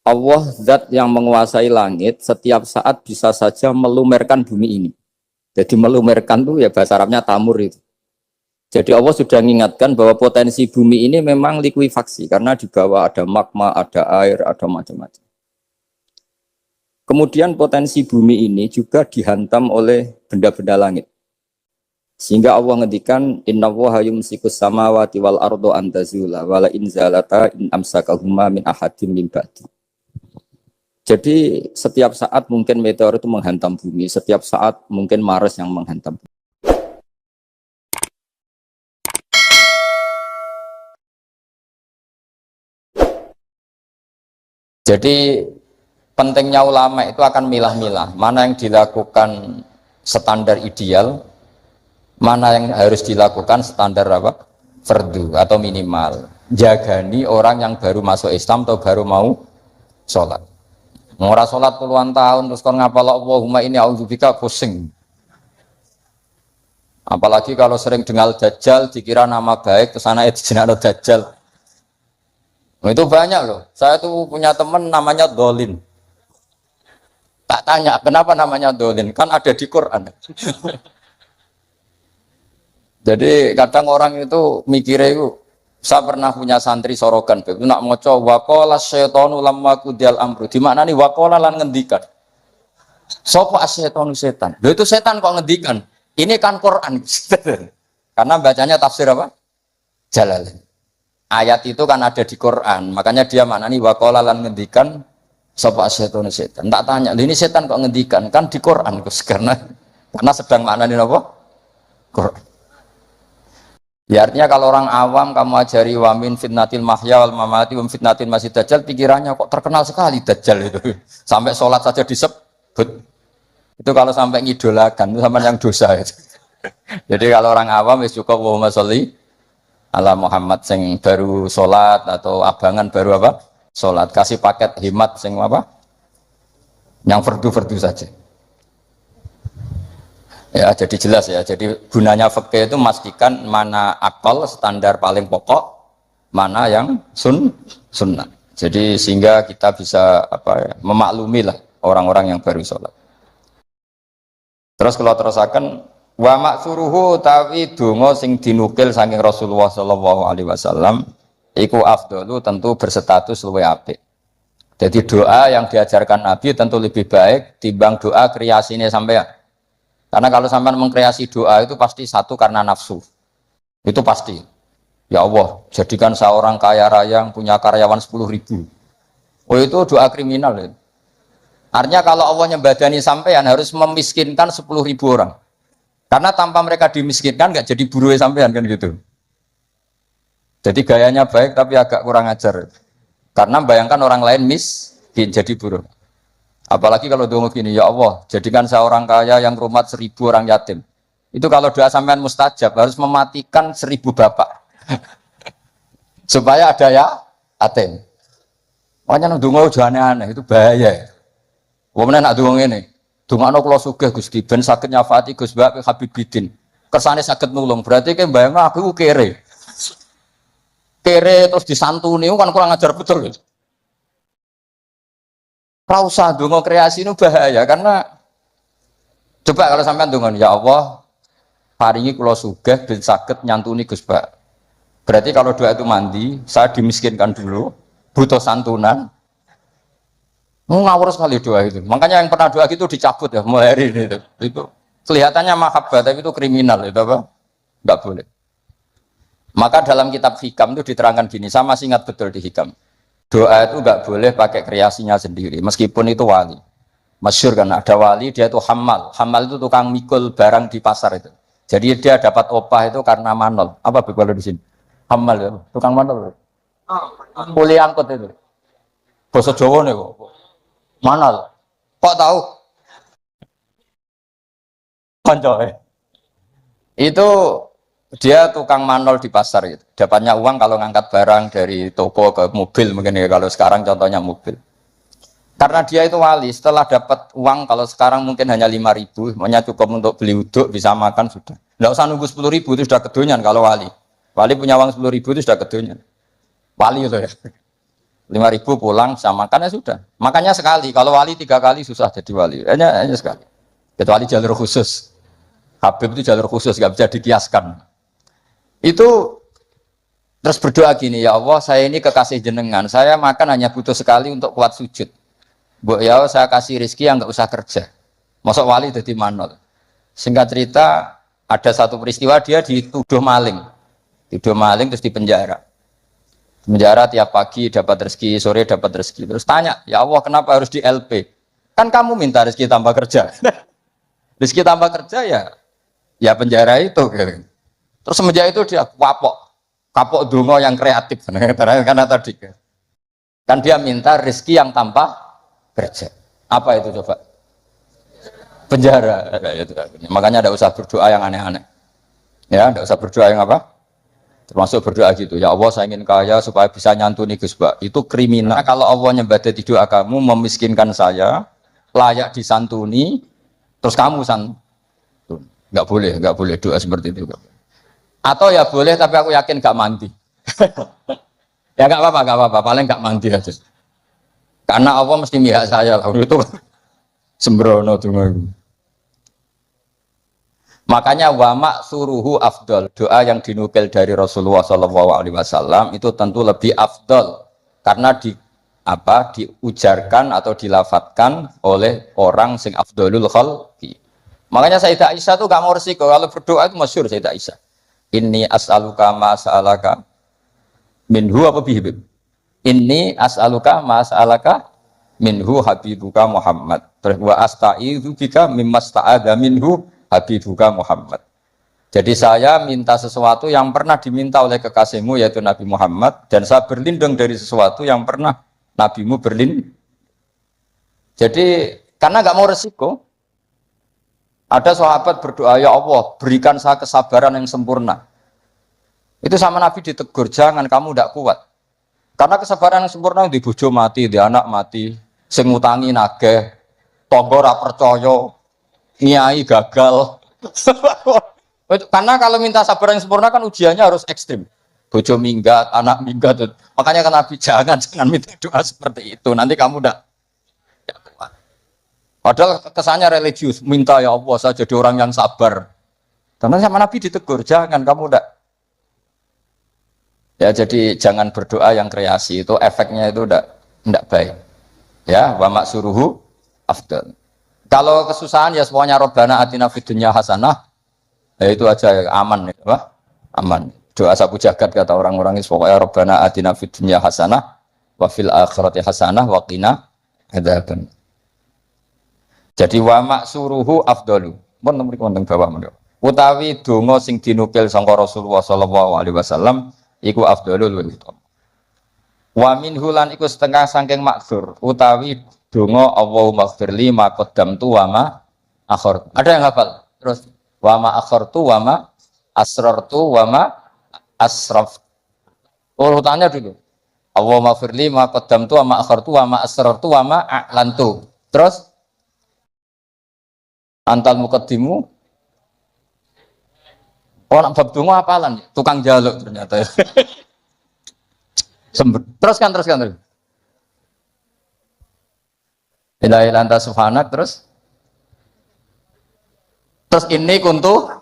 Allah zat yang menguasai langit setiap saat bisa saja melumerkan bumi ini. Jadi melumerkan tuh ya bahasa Arabnya tamur itu. Jadi Allah sudah mengingatkan bahwa potensi bumi ini memang likuifaksi karena di bawah ada magma, ada air, ada macam-macam. Kemudian potensi bumi ini juga dihantam oleh benda-benda langit. Sehingga Allah ngendikan innallaha yumsikus samawati wal ardo an tazula wala in zalata in amsakahuma min ahadim min ba'di. Jadi setiap saat mungkin meteor itu menghantam bumi, setiap saat mungkin Mars yang menghantam bumi. Jadi pentingnya ulama itu akan milah-milah mana yang dilakukan standar ideal, mana yang harus dilakukan standar apa? Fardu atau minimal. Jagani orang yang baru masuk Islam atau baru mau sholat. Ngora sholat puluhan tahun terus kon ngapal Allahumma ini a'udzubika pusing. Apalagi kalau sering dengar Dajjal dikira nama baik terus anaknya dijenakno Dajjal. Nah, itu banyak loh. Saya tuh punya teman namanya Dolin. Tak tanya kenapa namanya Dolin, kan ada di Quran. Jadi kadang orang itu mikirnya itu, saya pernah punya santri sorogan, itu nak moco wakola syaitonu lamma kudial amru. Di mana nih wakola lan ngendikan. Sopo asyaitonu setan. Loh itu setan kok ngendikan. Ini kan Quran. Karena bacanya tafsir apa? Jalalain. Ayat itu kan ada di Quran, makanya dia maknani waqala lan ngendikan sapa setan setan. Tak tanya, ini setan kok ngendikan? Kan di Quran Gus, karena sedang maknani apa? Quran. Ya artinya kalau orang awam kamu ajari wa min fitnatil mahya wal mamati wa fitnatil masih dajjal, pikirannya kok terkenal sekali dajjal itu. Sampai sholat saja disebut. Itu kalau sampai ngidolakan itu sama yang dosa itu. Jadi kalau orang awam wis cukup Allahumma sholli ala Muhammad sing baru sholat atau abangan baru apa? Sholat. Kasih paket himat sing apa? Yang fardu-fardu saja. Ya, jadi jelas ya. Jadi gunanya fikih itu memastikan mana akal standar paling pokok, mana yang sunnah. Jadi sehingga kita bisa memaklumi lah orang-orang yang baru sholat. Terus kalau terusakan wa maksuruhu tawi donga sing dinukil saking Rasulullah sallallahu alaihi wasallam iku afdalu tentu berstatus luwih apik. Jadi doa yang diajarkan Nabi tentu lebih baik timbang doa kreasine sampean. Karena kalau sampean mengkreasi doa itu pasti satu karena nafsu. Itu pasti. Ya Allah, jadikan seorang kaya raya yang punya karyawan 10.000. Oh itu doa kriminal ya. Artinya kalau Allah nyembadani sampean harus memiskinkan 10.000 orang. Karena tanpa mereka dimiskinkan nggak jadi buruh sampean kan gitu. Jadi gayanya baik tapi agak kurang ajar. Karena bayangkan orang lain miskin jadi buruh. Apalagi kalau doa gini, ya Allah, jadikan seorang kaya yang rumah 1.000 orang yatim. Itu kalau doa sampean mustajab harus mematikan 1.000 bapak. Supaya ada ya yatim. Makanya doa udah aneh-aneh itu bahaya. Wong nak doa ini. Dungakno kula sugih Gusti ben saged nyafaati Gus Mbak Habib Bidin. Kersane saged nulung. Berarti ki mbayangno aku kere. Kere terus disantuni kan kurang ajar betul gitu. Ora usah donga kreasi itu bahaya karena coba kalau sampean donga ya Allah paringi kula sugih ben saged nyantuni Gus Mbak. Berarti kalau doa itu mandi, saya dimiskinkan dulu, butuh santunan. Ngawur sekali doa itu. Makanya yang pernah doa gitu dicabut ya mulai hari ini. Itu kelihatannya mahabbah tapi itu kriminal itu apa? Enggak boleh. Maka dalam kitab Hikam itu diterangkan gini, saya masih ingat betul di Hikam. Doa itu enggak boleh pakai kreasinya sendiri, meskipun itu wali. Masyhur kan ada wali dia itu hamal. Hamal itu tukang mikul barang di pasar itu. Jadi dia dapat opah itu karena manol. Apa kalau di sini? Hamal ya, tukang manol. Kuli angkut itu. Basa Jawa nih kok. Manol. Kok tahu? Koncoe. Itu dia tukang manol di pasar itu. Dapatnya uang kalau ngangkat barang dari toko ke mobil mungkin ya kalau sekarang contohnya mobil. Karena dia itu wali, setelah dapat uang kalau sekarang mungkin hanya 5.000, makanya cukup untuk beli uduk, bisa makan sudah. Nggak usah nunggu 10.000 itu sudah kedonyan kalau wali. Wali punya uang 10.000 itu sudah kedonyan. Wali itu ya. 5.000 pulang sama makan ya sudah. Makannya sekali. Kalau wali 3 kali susah jadi wali. Hanya sekali. Kecuali jalur khusus. Habib itu jalur khusus, nggak bisa dikiaskan. Itu terus berdoa gini, ya Allah, saya ini kekasih jenengan. Saya makan hanya butuh sekali untuk kuat sujud. Bu ya saya kasih rezeki yang nggak usah kerja. Masuk wali jadi manol. Singkat cerita, ada satu peristiwa dia dituduh maling. Tuduh maling terus dipenjara. Penjara tiap pagi dapat rezeki, sore dapat rezeki. Terus tanya, ya Allah kenapa harus di LP? Kan kamu minta rezeki tambah kerja. Rezeki tambah kerja ya penjara itu. Terus semenjak itu dia kapok dungo yang kreatif. Karena tadi kan dia minta rezeki yang tanpa kerja. Apa itu coba? Penjara. Makanya tidak usah berdoa yang aneh-aneh. Ya, tidak usah berdoa yang apa? Termasuk berdoa gitu, ya Allah saya ingin kaya supaya bisa nyantuni Gus Bak. Itu kriminal. Nah, kalau Allah nyebadati doa kamu memiskinkan saya, layak disantuni, terus kamu santun. Nggak boleh doa seperti itu. Atau ya boleh tapi aku yakin nggak mandi. Ya nggak apa-apa, paling nggak mandi aja. Karena Allah mesti mihak saya, itu sembrono tuh. Makanya wama suruhu afdol, doa yang dinukil dari Rasulullah SAW itu tentu lebih afdol karena diujarkan atau dilafatkan oleh orang sing afdolul khalqi. Makanya Sayyidah Aisyah tuh gak mau resiko kalau berdoa itu masyhur Sayyidah Aisyah. Inni as'aluka ma sa'alaka minhu apa bihibib. Inni as'aluka ma sa'alaka minhu habibuka Muhammad. Terus wa asta'idzu bika mimma sta'adha minhu habibuka Muhammad. Jadi saya minta sesuatu yang pernah diminta oleh kekasihmu yaitu Nabi Muhammad dan saya berlindung dari sesuatu yang pernah nabimu berlindung. Jadi karena nggak mau resiko, ada sahabat berdoa, ya Allah berikan saya kesabaran yang sempurna. Itu sama Nabi ditegur, jangan kamu tidak kuat. Karena kesabaran yang sempurna di bojo mati, di anak mati, sing ngutangi nageh, tangga ora percaya, nyai gagal. Karena kalau minta sabar yang sempurna kan ujiannya harus ekstrim. Bojo minggat, anak minggat. Makanya kan Nabi jangan minta doa seperti itu. Nanti kamu tidak kuat. Padahal kesannya religius. Minta ya Allah saya jadi orang yang sabar. Karena sama Nabi ditegur, jangan kamu tidak. Ya jadi jangan berdoa yang kreasi itu efeknya itu tidak baik. Ya, wa maksuruhu afdal. Kalau kesusahan ya semuanya Rabbana atina fid dunya hasanah. Ya itu aja aman ya, Pak. Aman. Doa sapu jagat kata orang-orang itu pokoknya Rabbana atina fid dunya hasanah wa fil akhirati hasanah wa qina adzaban. Jadi wa maksuruhu afdalu. Mun mriki wonten bawah menika. Utawi donga sing dinukil sangka Rasulullah sallallahu alaihi wasallam iku afdalul wa wa minhu lan iku setengah saking maksur utawi donga Allahumma ighfirli ma qaddamtu wa ma akhartu. Ada yang hafal? Terus wa ma akhartu wa ma asrartu wa ma asraf. Urutannya dulu. Allahumma ighfirli ma qaddamtu wa ma akhartu wa ma asrartu wa ma a'lantu. Terus antal muqaddimu. Oh, nak bab donga hafalan, tukang jaluk ternyata. Teruskan. Ilahi lanta subhanak terus ini kuntu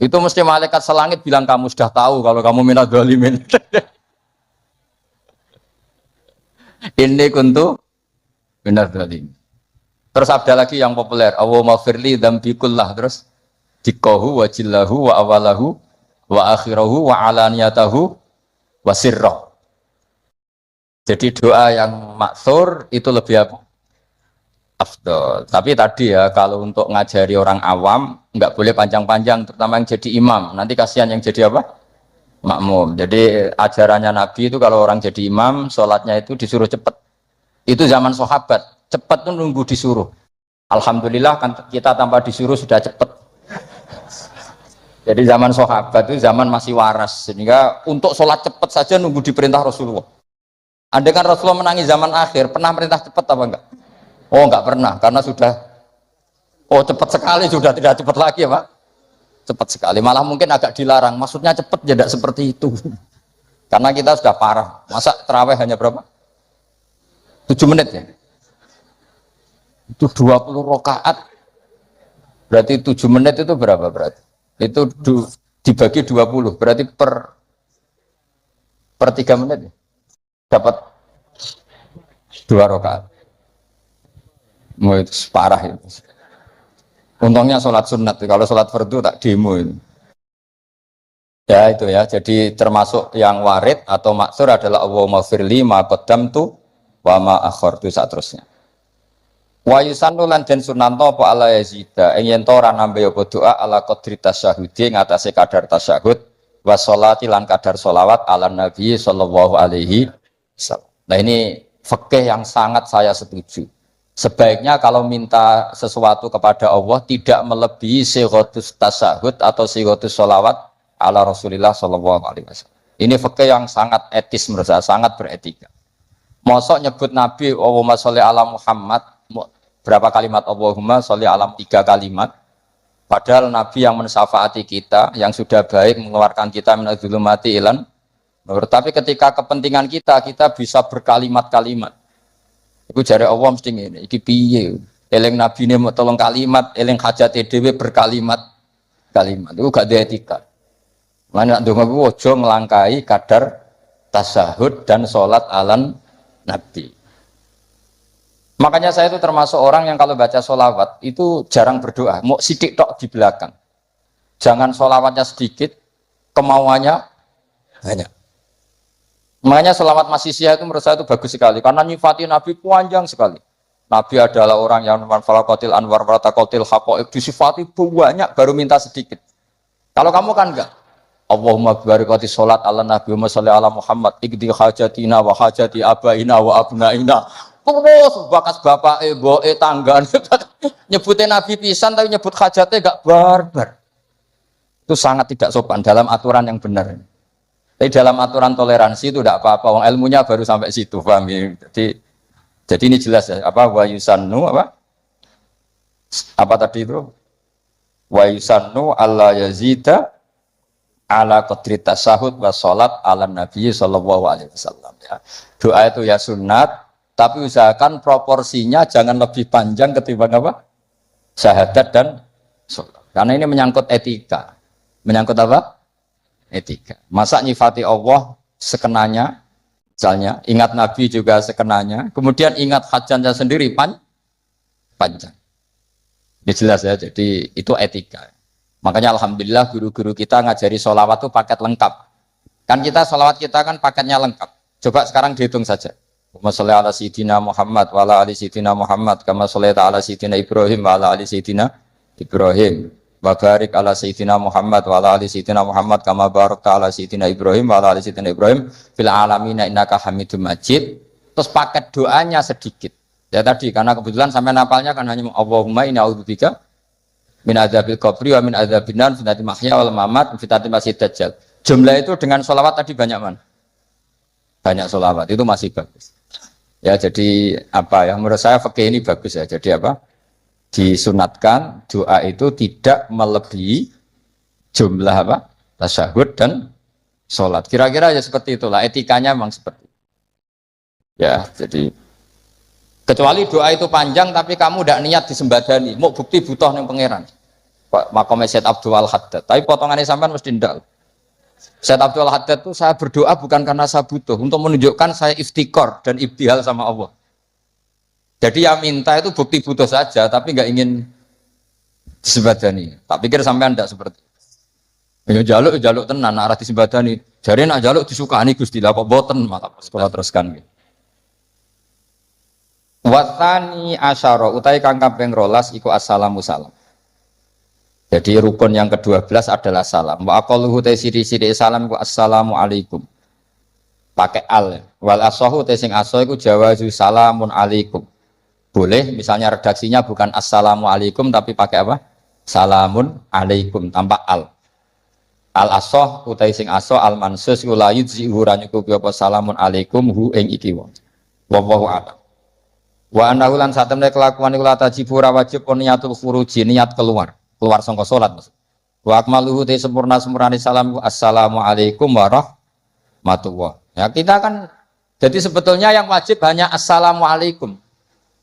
itu mesti malaikat selangit bilang kamu sudah tahu kalau kamu minat dzalimin. Ini kuntu minat dzalimin. Terus ada lagi yang populer, Allahumma firli dzambi kullah terus dikohu wa jillahu wa awalahu wa akhirahu wa alaniyatahu wa sirrah. Jadi doa yang maksur itu lebih apa? Afdol. Tapi tadi ya kalau untuk ngajari orang awam nggak boleh panjang-panjang, terutama yang jadi imam. Nanti kasihan yang jadi apa? Makmum. Jadi ajarannya Nabi itu kalau orang jadi imam, sholatnya itu disuruh cepat. Itu zaman sahabat. Cepat tuh nunggu disuruh. Alhamdulillah kan kita tanpa disuruh sudah cepat. Jadi zaman sahabat itu zaman masih waras. Sehingga untuk sholat cepat saja nunggu diperintah Rasulullah. Andai kan Rasulullah menangi zaman akhir, pernah perintah cepat apa enggak? Oh enggak pernah, karena sudah cepat sekali, sudah tidak cepat lagi ya Pak. Cepat sekali, malah mungkin agak dilarang. Maksudnya cepat tidak seperti itu. Karena kita sudah parah. Masa terawih hanya berapa? 7 menit ya? Itu 20 rakaat. Berarti 7 menit itu berapa berarti? Itu dibagi 20. Berarti per 3 menit ya? Dapat 2 rakaat. Mau itu parah itu. Untungnya sholat sunat. Kalau sholat fardu tak demo itu. Ya itu ya. Jadi termasuk yang warid atau maksur adalah Allahumma firli ma qaddamtu wa ma akhartu saterusnya. Wa yusannu lan den sunanto apa ala yazida yen to ora nambe apa doa ala qadri tasyahudi ngatasé kadar tasyahud wa sholati lan kadar sholawat ala nabi sallallahu alaihi wasallam. Nah ini fikih yang sangat saya setuju. Sebaiknya kalau minta sesuatu kepada Allah tidak melebihi sighatus tasyahud atau sighatus sholawat ala Rasulillah sallallahu alaihi wasallam. Ini fikih yang sangat etis menurut saya, sangat beretika. Mosok nyebut Nabi Allahumma sholli ala Muhammad berapa kalimat Allahumma sholli ala 3 kalimat. Padahal Nabi yang mensyafaati kita, yang sudah baik mengeluarkan kita minadz zulumati ilan nur. Tapi ketika kepentingan kita bisa berkalimat-kalimat. Iku jare Allah mesti ngene, iki piye? Eling nabine mau tolong kalimat, eling hajate dhewe berkalimat-kalimat. Iku gak ada etika. Lan nek ndonga ku aja nglangkai kadar tasyahud dan salat alan Nabi. Makanya saya itu termasuk orang yang kalau baca sholawat itu jarang berdoa, mau sidik tok di belakang. Jangan sholawatnya sedikit, kemauannya banyak. Makanya sholawat masisiyah itu menurut saya itu bagus sekali, karena nyifati Nabi panjang sekali. Nabi adalah orang yang manfalakotil anwar waratakotil hakoib, disifati banyak baru minta sedikit. Kalau kamu kan enggak. Allahumma barakati sholat ala Nabi Muhammad salli ala Muhammad ikdi hajatina wa hajati abaina wa abnaina. Terus bakas bapak boe tangga nyebutin Nabi pisan tapi nyebut hajatnya gak barbar. Itu sangat tidak sopan dalam aturan yang benar. Tapi dalam aturan toleransi itu tidak apa-apa. Wong ilmunya baru sampai situ, paham ya? Jadi ini jelas ya. Apa wa yusannu apa tadi itu? Wa yusannu alla yazida ala qadri tasyahud wa sholat ala Nabi sallallahu alaihi wasallam ya. Doa itu ya sunat, tapi usahakan proporsinya jangan lebih panjang ketimbang apa? Syahadat dan sholat. Karena ini menyangkut etika. Menyangkut apa? Etika. Masa nyifati Allah sekenanya, misalnya ingat Nabi juga sekenanya, kemudian ingat hajatnya sendiri panjang. Ini jelas ya, jadi itu etika. Makanya alhamdulillah guru-guru kita ngajari sholawat itu paket lengkap. Kan kita sholawat kita kan paketnya lengkap. Coba sekarang dihitung saja. Allahumma sholli ala sayyidina Muhammad wa ala ali sayyidina Muhammad kama shallaita ala sayyidina Ibrahim wa ala ali sayyidina Ibrahim. Wa barik ala sayyidina Muhammad wa ala ali sayyidina Muhammad kama barakta ala sayyidina Ibrahim wa ala ali sayyidina Ibrahim fil alamin innaka Hamidum Majid. Terus paket doanya sedikit. Ya tadi karena kebetulan sampai napalnya kan hanya Allahumma inni a'udzubika min adzabil qabri wa min adzabin nar fitnatil mahya wal mamat fitnatil masih dajjal. Jumlah itu dengan sholawat tadi banyak mana? Banyak sholawat itu masih bagus. Ya jadi apa ya menurut saya fikih ini bagus ya. Jadi apa? Disunatkan doa itu tidak melebihi jumlah apa? Tasyahud dan sholat. Kira-kira ya seperti itulah etikanya memang seperti itu. Ya jadi kecuali doa itu panjang tapi kamu tidak niat disembadani, mau bukti butuh yang pangeran. Pak makomnya Syed Abdul Haddad, tapi potongannya sampean mesti ndak. Syed Abdul Haddad itu saya berdoa bukan karena saya butuh, untuk menunjukkan saya iftikor dan ibtihal sama Allah. Jadi yang minta itu bukti butuh saja, tapi nggak ingin disembadani. Tak pikir sampean ndak seperti itu. Ya jaluk tenan, arah disembadani. Jadi nak jaluk disukani Gusti lah, kok boten malah sekolah teruskan. Gitu. Watani asyara utai kang kaping 12 iku assalamu salam. Jadi rukun yang ke-12 adalah salam. Wa aqalluhu ta siri-siri salam ku assalamu alaikum. Pakai al. Wal asahu ta sing asa iku jawazu salamun alaikum. Boleh misalnya redaksinya bukan assalamu alaikum tapi pakai apa? Salamun alaikum tanpa al. Al asah utai sing asa al mansus ku la yuzhiru nyukupi apa salamun alaikum hu ing iki wa. Wallahu a'lam. Wa annahu lan satemene kelakuan iku la tajibu ora wajib niatul khuruji niat keluar sangka salat. Wa akmaluhu te sempurna-sempurnane salam assalamu alaikum warahmatullah. Ya kita kan jadi sebetulnya yang wajib hanya assalamualaikum.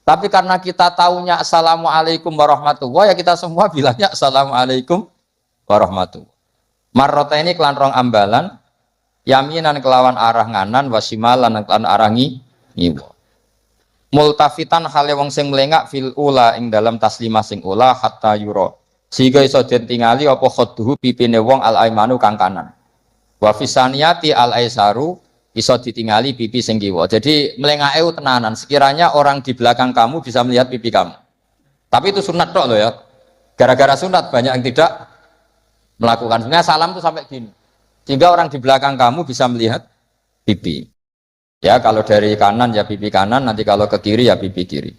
Tapi karena kita taunya assalamualaikum warahmatullah, ya kita semua bilangnya assalamualaikum warahmatullah. Marrota ini kelan rong ambalan, yaminan kelawan arah nganan, wasimalan kelan arah ngiwa. Multafitan hale wong sing melengak fil ula ing dalam taslimah sing ula hatta yuro. Sehingga iso den tingali apa khadduhu pipine wong al aimanu kang kanan. Wa fisaniyati al aisaru iso ditingali pipi sing kiwa. Jadi melengake tenanan. Sekiranya orang di belakang kamu bisa melihat pipi kamu. Tapi itu sunat tok loh ya. Gara-gara sunat banyak yang tidak melakukan. Sebenarnya salam itu sampai gini. Sehingga orang di belakang kamu bisa melihat pipi. Ya kalau dari kanan ya pipi kanan, nanti kalau ke kiri ya pipi kiri.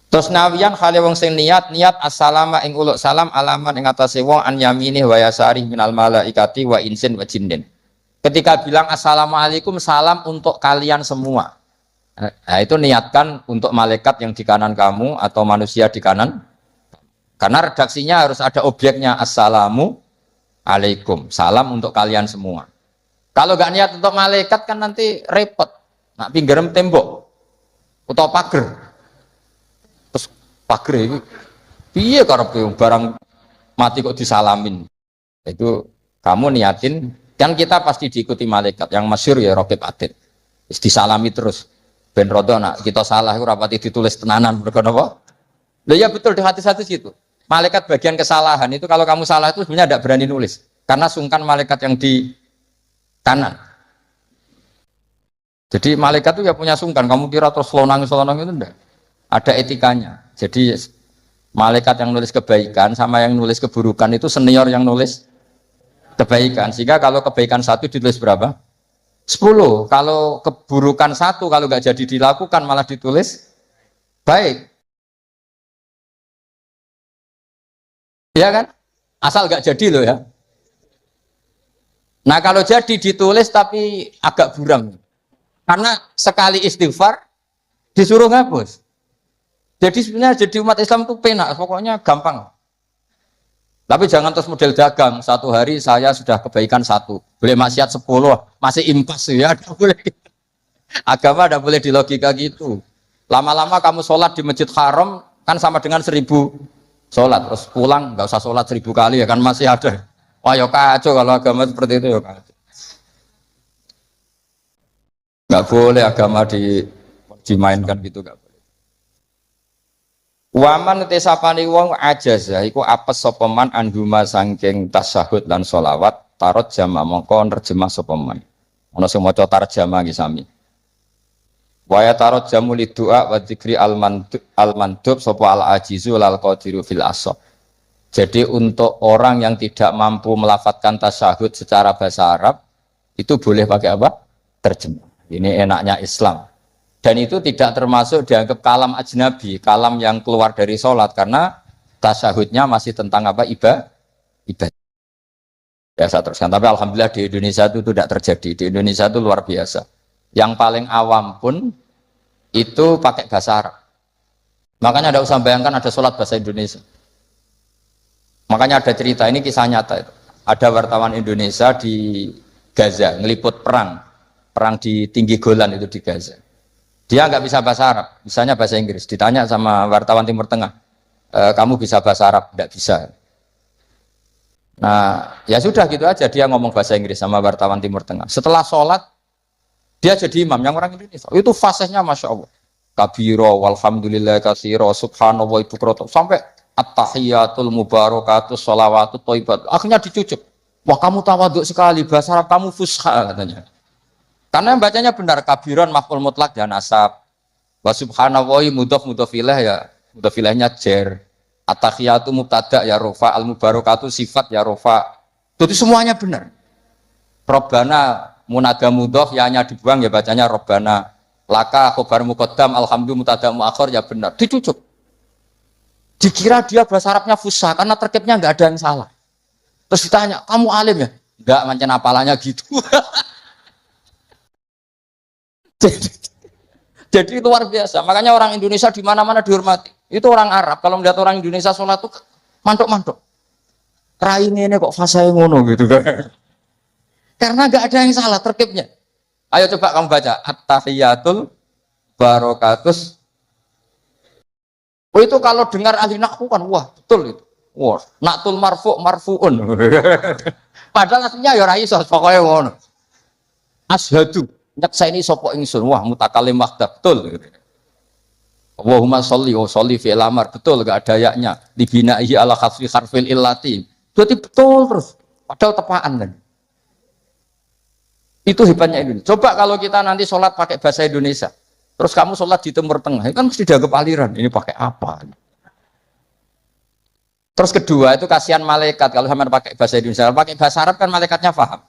Terus nawiyan hale wong sing niat assalama ing uluk salam alaman ing atase wong an yamini wa yasari minal malaikati wa insin wa jinnin. Ketika bilang assalamualaikum salam untuk kalian semua. Nah, itu niatkan untuk malaikat yang di kanan kamu atau manusia di kanan. Karena redaksinya harus ada objeknya assalamu alaikum, salam untuk kalian semua. Kalau nggak niat untuk malaikat kan nanti repot. Nak pinggiran tembok atau pagar. Terus pagar itu piye karepe barang mati kok disalamin. Itu kamu niatin kan kita pasti diikuti malaikat. Yang masyhur ya Raqib Atid. Disalami terus. Ben rodo nak kita salah itu rapati ditulis tenanan mergo napa? Lah ya betul di hati-hati situ. Malaikat bagian kesalahan itu kalau kamu salah itu sebenarnya tidak berani nulis karena sungkan malaikat yang di kanan. Jadi malaikat itu ya punya sungkan. Kamu kira terus selonang itu enggak? Ada etikanya. Jadi malaikat yang nulis kebaikan sama yang nulis keburukan itu senior yang nulis kebaikan. Sehingga kalau kebaikan 1 ditulis berapa? 10. Kalau keburukan 1 kalau nggak jadi dilakukan malah ditulis baik. Ya kan? Asal nggak jadi loh ya. Nah kalau jadi ditulis tapi agak buram. Karena sekali istighfar disuruh ngapus. Jadi sebenarnya jadi umat Islam itu penak, pokoknya gampang. Tapi jangan terus model dagang. 1 hari saya sudah kebaikan 1, boleh maksiat 10, masih impas ya. Boleh. Agama tidak boleh dilogika gitu. Lama-lama kamu sholat di masjid haram kan sama dengan 1000 sholat, terus pulang nggak usah sholat 1000 kali ya kan masih ada. Wah ya kacau kalau agama seperti itu ya kacau. Nggak boleh agama dimainkan gitu, nggak boleh. Waman tesapani wong ajaza iku apes sapa man anhuma saking tasyahud lan sholawat tarot jama mongko nerjemah sapa man. Ana sing maca tarjamah iki sami. Wa tarot jamu lidua wa dzikri al-mandub sapa al-ajizu lal qadiru fil asab. Jadi untuk orang yang tidak mampu melafadzkan tasyahud secara bahasa Arab itu boleh pakai apa? Terjemah. Ini enaknya Islam. Dan itu tidak termasuk dianggap kalam ajnabi, kalam yang keluar dari sholat karena tasyahudnya masih tentang apa? Ibadah. Ya saya teruskan. Tapi alhamdulillah di Indonesia itu tidak terjadi. Di Indonesia itu luar biasa. Yang paling awam pun itu pakai bahasa Arab. Makanya tidak usah bayangkan ada sholat bahasa Indonesia. Makanya ada cerita, ini kisah nyata itu. Ada wartawan Indonesia di Gaza, ngeliput perang di tinggi Golan itu di Gaza. Dia nggak bisa bahasa Arab, misalnya bahasa Inggris. Ditanya sama wartawan Timur Tengah, kamu bisa bahasa Arab? Nggak bisa. Nah, ya sudah gitu aja dia ngomong bahasa Inggris sama wartawan Timur Tengah. Setelah sholat, dia jadi imam yang orang Indonesia. Itu fasihnya masya Allah. Kabiro, walhamdulillah kasiro, subhanallah ibu kroto sampai at-tahiyatul mubarakatus sholawatut thayyibat. Akhirnya dicucuk. Wah kamu tawaduk sekali, bahasa Arab kamu fusha katanya. Karena bacanya benar, kabiron maf'ul mutlak dan nasab. Wa subhanallahi mudhof mudhofilah ya, mudhofilahnya jer. At-tahiyatu mubtada ya rofa, al-mubarakatu sifat ya rofa. Itu semuanya benar. Robbana munada mudhof ya hanya dibuang ya bacanya Robbana. Laka khobar muqaddam alhamdulillah mubtada muakhir ya benar. Dicucuk. Dikira dia bahasa Arabnya fusha karena terkibnya nggak ada yang salah. Terus ditanya, kamu alim ya? Enggak, macam apalanya gitu. Jadi luar biasa. Makanya orang Indonesia di mana-mana dihormati. Itu orang Arab. Kalau melihat orang Indonesia sholat itu mantuk-mantuk. Raine ini kok fasih ngono gitu kan. Karena nggak ada yang salah terkibnya. Ayo coba kamu baca at-tahiyatul barakatus. Oh itu kalau dengar ahli nahwu kan wah betul itu. Wah, naktul marfuun. Padahal aslinya ya ora iso pokoke ngono. Ashadu nyekseni sapa ingsun. Wah, mutakalim wahdah betul. Allahumma sholli wa sholli fi'il amar betul gak ada yaknya. Dibinahi ala khasfi harfil illati. Berarti betul terus. Padahal tepaan kan. Itu hebatnya Indonesia. Coba kalau kita nanti sholat pakai bahasa Indonesia. Terus kamu sholat di Timur Tengah, kan mesti dianggap aliran. Ini pakai apa? Terus kedua itu kasihan malaikat kalau sama pakai bahasa Indonesia. Pakai bahasa Arab kan malaikatnya paham.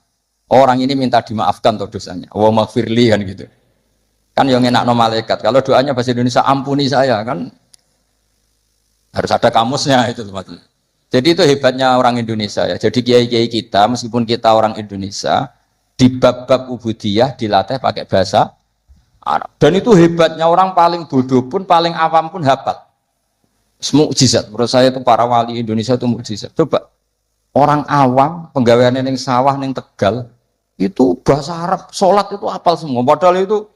Orang ini minta dimaafkan tuh dosanya. Wa maghfirli kan gitu. Kan yang enak no malaikat. Kalau doanya bahasa Indonesia ampuni saya kan harus ada kamusnya itu maksudnya. Jadi itu hebatnya orang Indonesia ya. Jadi kiai-kiai kita meskipun kita orang Indonesia di bab-bab ubudiyah dilatih pakai bahasa Arab. Dan itu hebatnya orang paling bodoh pun, paling awam pun hafal. Mukjizat. Menurut saya itu para wali Indonesia itu mukjizat. Coba orang awam, penggawaian yang sawah, yang Tegal, itu bahasa Arab, sholat itu hafal semua. Padahal itu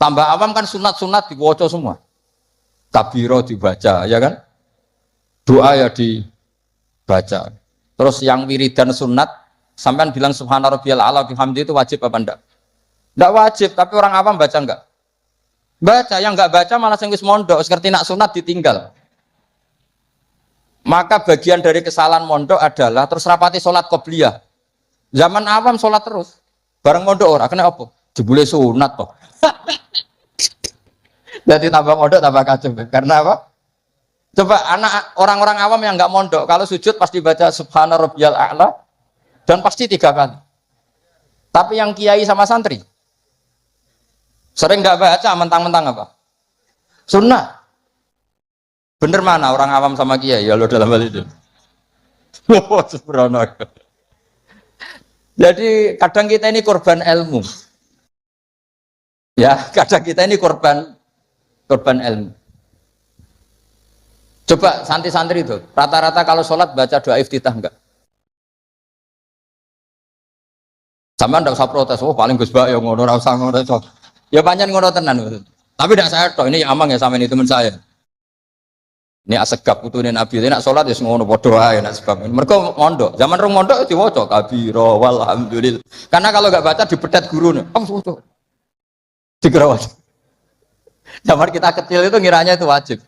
tambah awam kan sunat-sunat dibaca semua. Kabiro dibaca, ya kan? Doa ya dibaca. Terus yang wiridan sunat, sampean bilang subhana rabbiyal a'la bihamdi itu wajib apa enggak? Enggak wajib, tapi orang awam baca enggak? Baca, yang enggak baca malah sing wis mondok, ngerti nak sunat ditinggal. Maka bagian dari kesalahan mondok adalah terus rapati sholat qobliyah. Zaman awam sholat terus. Bareng mondok ora kena apa? Jebule sunat toh. Jadi tambah mondok tambah kacau. Karena apa? Coba anak orang-orang awam yang enggak mondok kalau sujud pasti baca subhana rabbiyal a'la dan pasti 3 kali. Tapi yang kiai sama santri sering nggak baca, mentang-mentang apa? Sunnah. Bener mana orang awam sama kiai? Ya lo dalam hal itu. Jadi kadang kita ini korban ilmu. Ya, kadang kita ini korban ilmu. Coba santri-santri itu, rata-rata kalau sholat baca doa iftitah enggak? Sama ndak usah protes, oh paling Gus Bak ya ngono ora usah ngono. Ya pancen ngono tenan. Tapi ndak saya tok, ini amang ya sama ini teman saya. Ini asegap putune Nabi, nek salat wis ngono padha wae nek sebab. Mergo mondok, zaman rong mondok diwaca kabira walhamdulillah. Karena kalau enggak baca dibetet gurune. Oh, waca. Digerawat. Zaman kita kecil itu ngiranya itu wajib.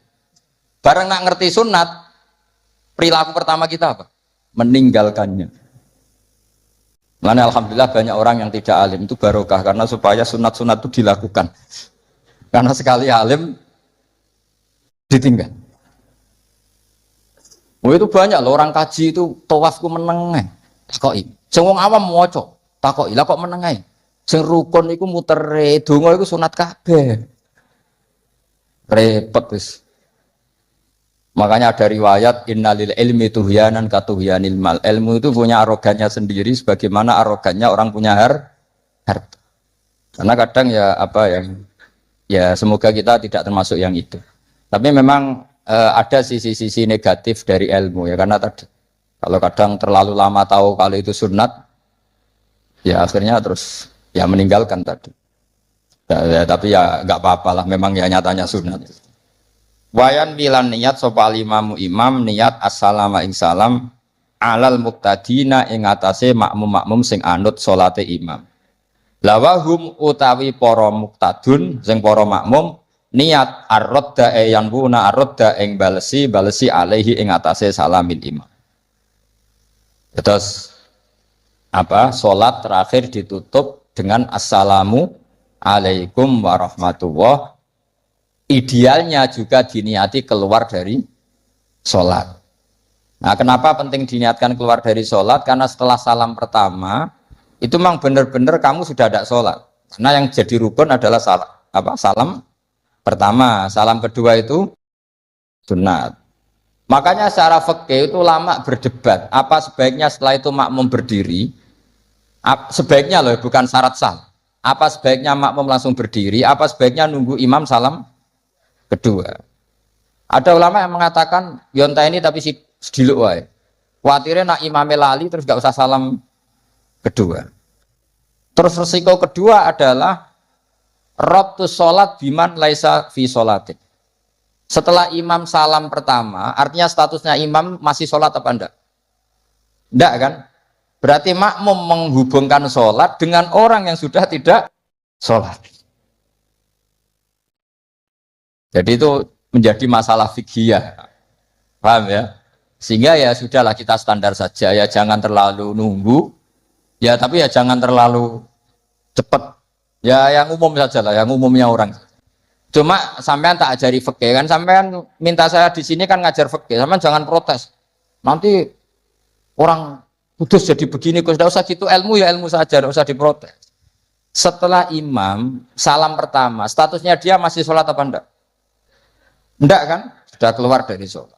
Bareng nak ngerti sunat, perilaku pertama kita apa? Meninggalkannya. Makanya alhamdulillah banyak orang yang tidak alim itu barokah karena supaya sunat-sunat itu dilakukan. Karena sekali alim ditinggal. Oh itu banyak loh orang kaji itu tawafku meneng. Takoki. Sing wong awam maca, takoki. Lah kok meneng ae? Sing rukun iku mutere, donga iku sunat kabeh. Repot wis. Makanya ada riwayat innalil ilmi tuhyanan katuhyanil mal. Ilmu itu punya arogannya sendiri sebagaimana arogannya orang punya harta. Karena kadang ya apa ya semoga kita tidak termasuk yang itu. Tapi memang ada sisi-sisi negatif dari ilmu ya karena tadi kalau kadang terlalu lama tahu kalau itu sunat ya akhirnya terus ya meninggalkan tadi. Ya, tapi ya nggak apa-apalah memang ya nyatanya sunat. Wayan bilan niat sapa imamu imam niat assalamu ing salam alal muqtadina ing atase makmum-makmum sing anut salate imam. Lawahum utawi para muqtadun sing para makmum niat ar-radda yang buna ar-radda ing balesi alaihi ing atase salamin imam. Terus apa? Salat terakhir ditutup dengan assalamu alaikum warahmatullah. Idealnya juga diniati keluar dari sholat. Nah, kenapa penting diniatkan keluar dari sholat? Karena setelah salam pertama, itu memang benar-benar kamu sudah ada sholat. Karena yang jadi rukun adalah salam pertama. Salam kedua itu sunat. Makanya secara fikih itu lama berdebat. Apa sebaiknya setelah itu makmum berdiri? Sebaiknya loh, bukan syarat sah. Apa sebaiknya makmum langsung berdiri? Apa sebaiknya nunggu imam salam kedua? Ada ulama yang mengatakan yonta ini tapi si sediluk wae. Kuatirnya nak imame lali terus gak usah salam kedua. Terus resiko kedua adalah rabtus sholat biman laisa fi sholatin. Setelah imam salam pertama, artinya statusnya imam masih sholat apa enggak? Enggak kan? Berarti makmum menghubungkan sholat dengan orang yang sudah tidak sholat. Jadi itu menjadi masalah fikih, paham ya? Sehingga ya sudahlah kita standar saja ya, jangan terlalu nunggu, ya tapi ya jangan terlalu cepat. Ya yang umum saja lah, yang umumnya orang. Cuma sampean tak ajari fikih kan, sampean minta saya di sini kan ngajar fikih, sampean jangan protes. Nanti orang kudus jadi begini, kok tidak usah gitu, ilmu ya ilmu saja, tidak usah diprotes. Setelah imam salam pertama, statusnya dia masih sholat apa enggak? Enggak kan? Sudah keluar dari sholat.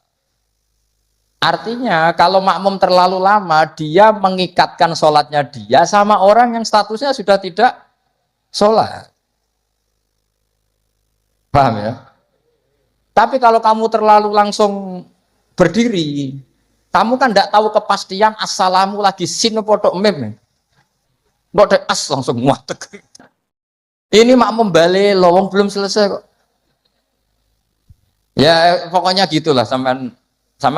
Artinya kalau makmum terlalu lama, dia mengikatkan sholatnya dia sama orang yang statusnya sudah tidak sholat. Paham ya? Tapi kalau kamu terlalu langsung berdiri, kamu kan tidak tahu kepastian assalamu lagi sin podok mem. Nggak as langsung muatek. Ini makmum balik, lowong belum selesai kok. Ya pokoknya gitulah, sampai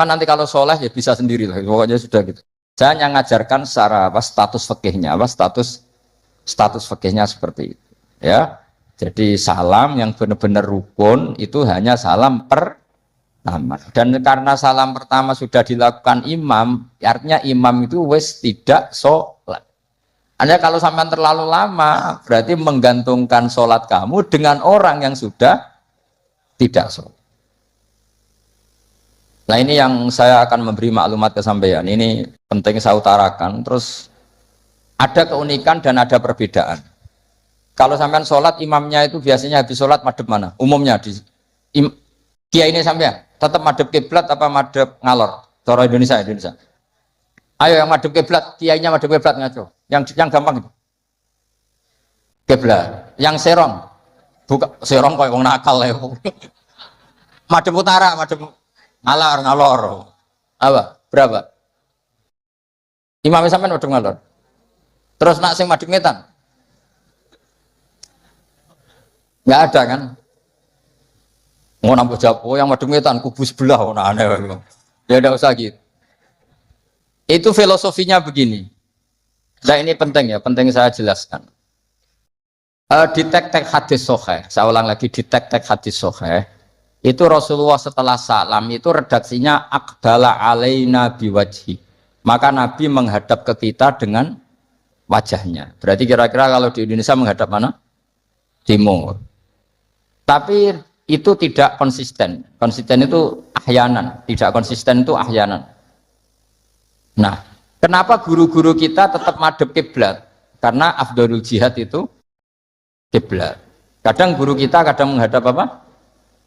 nanti kalau soleh ya bisa sendiri lah. Pokoknya sudah gitu. Saya hanya ngajarkan secara apa status fikihnya, apa status fikihnya seperti itu. Ya, jadi salam yang benar-benar rukun itu hanya salam pertama. Dan karena salam pertama sudah dilakukan imam, artinya imam itu wes tidak sholat. Anda kalau sampai terlalu lama, berarti menggantungkan sholat kamu dengan orang yang sudah tidak sholat. Nah ini yang saya akan memberi maklumat ke sampean. Ini penting saya utarakan. Terus ada keunikan dan ada perbedaan. Kalau sampean sholat, imamnya itu biasanya habis sholat madhep mana? Umumnya di kiai ini sampean tetap madhep kiblat apa madhep ngalor? Cara Indonesia. Ayo yang madhep kiblat, kiainya madhep kiblat ngaco. Yang gampang itu. Kiblat. Yang serong, buka serong kayak wong nakal ya. Madhep utara, madhep ngalor. Apa? Berapa? Imam sampean madhep ngalor. Terus nak sing madhep ngetan? Enggak ada kan? Mau nambah jawab, oh yang madhep ngetan kubu sebelah, oh nah aneh. Ya enggak usah gitu. Itu filosofinya begini. Nah ini penting ya, penting saya jelaskan. Di tek-tek hadis sahih, saya ulang lagi, di tek-tek hadis sahih, itu Rasulullah setelah salam itu redaksinya aqbala alaina biwajhi. Maka Nabi menghadap ke kita dengan wajahnya. Berarti kira-kira kalau di Indonesia menghadap mana? Timur. Tapi itu tidak konsisten. Konsisten itu ahyanan, tidak konsisten itu ahyanan. Nah, kenapa guru-guru kita tetap madhep kiblat? Karena afdhalul jihad itu kiblat. Kadang guru kita kadang menghadap apa?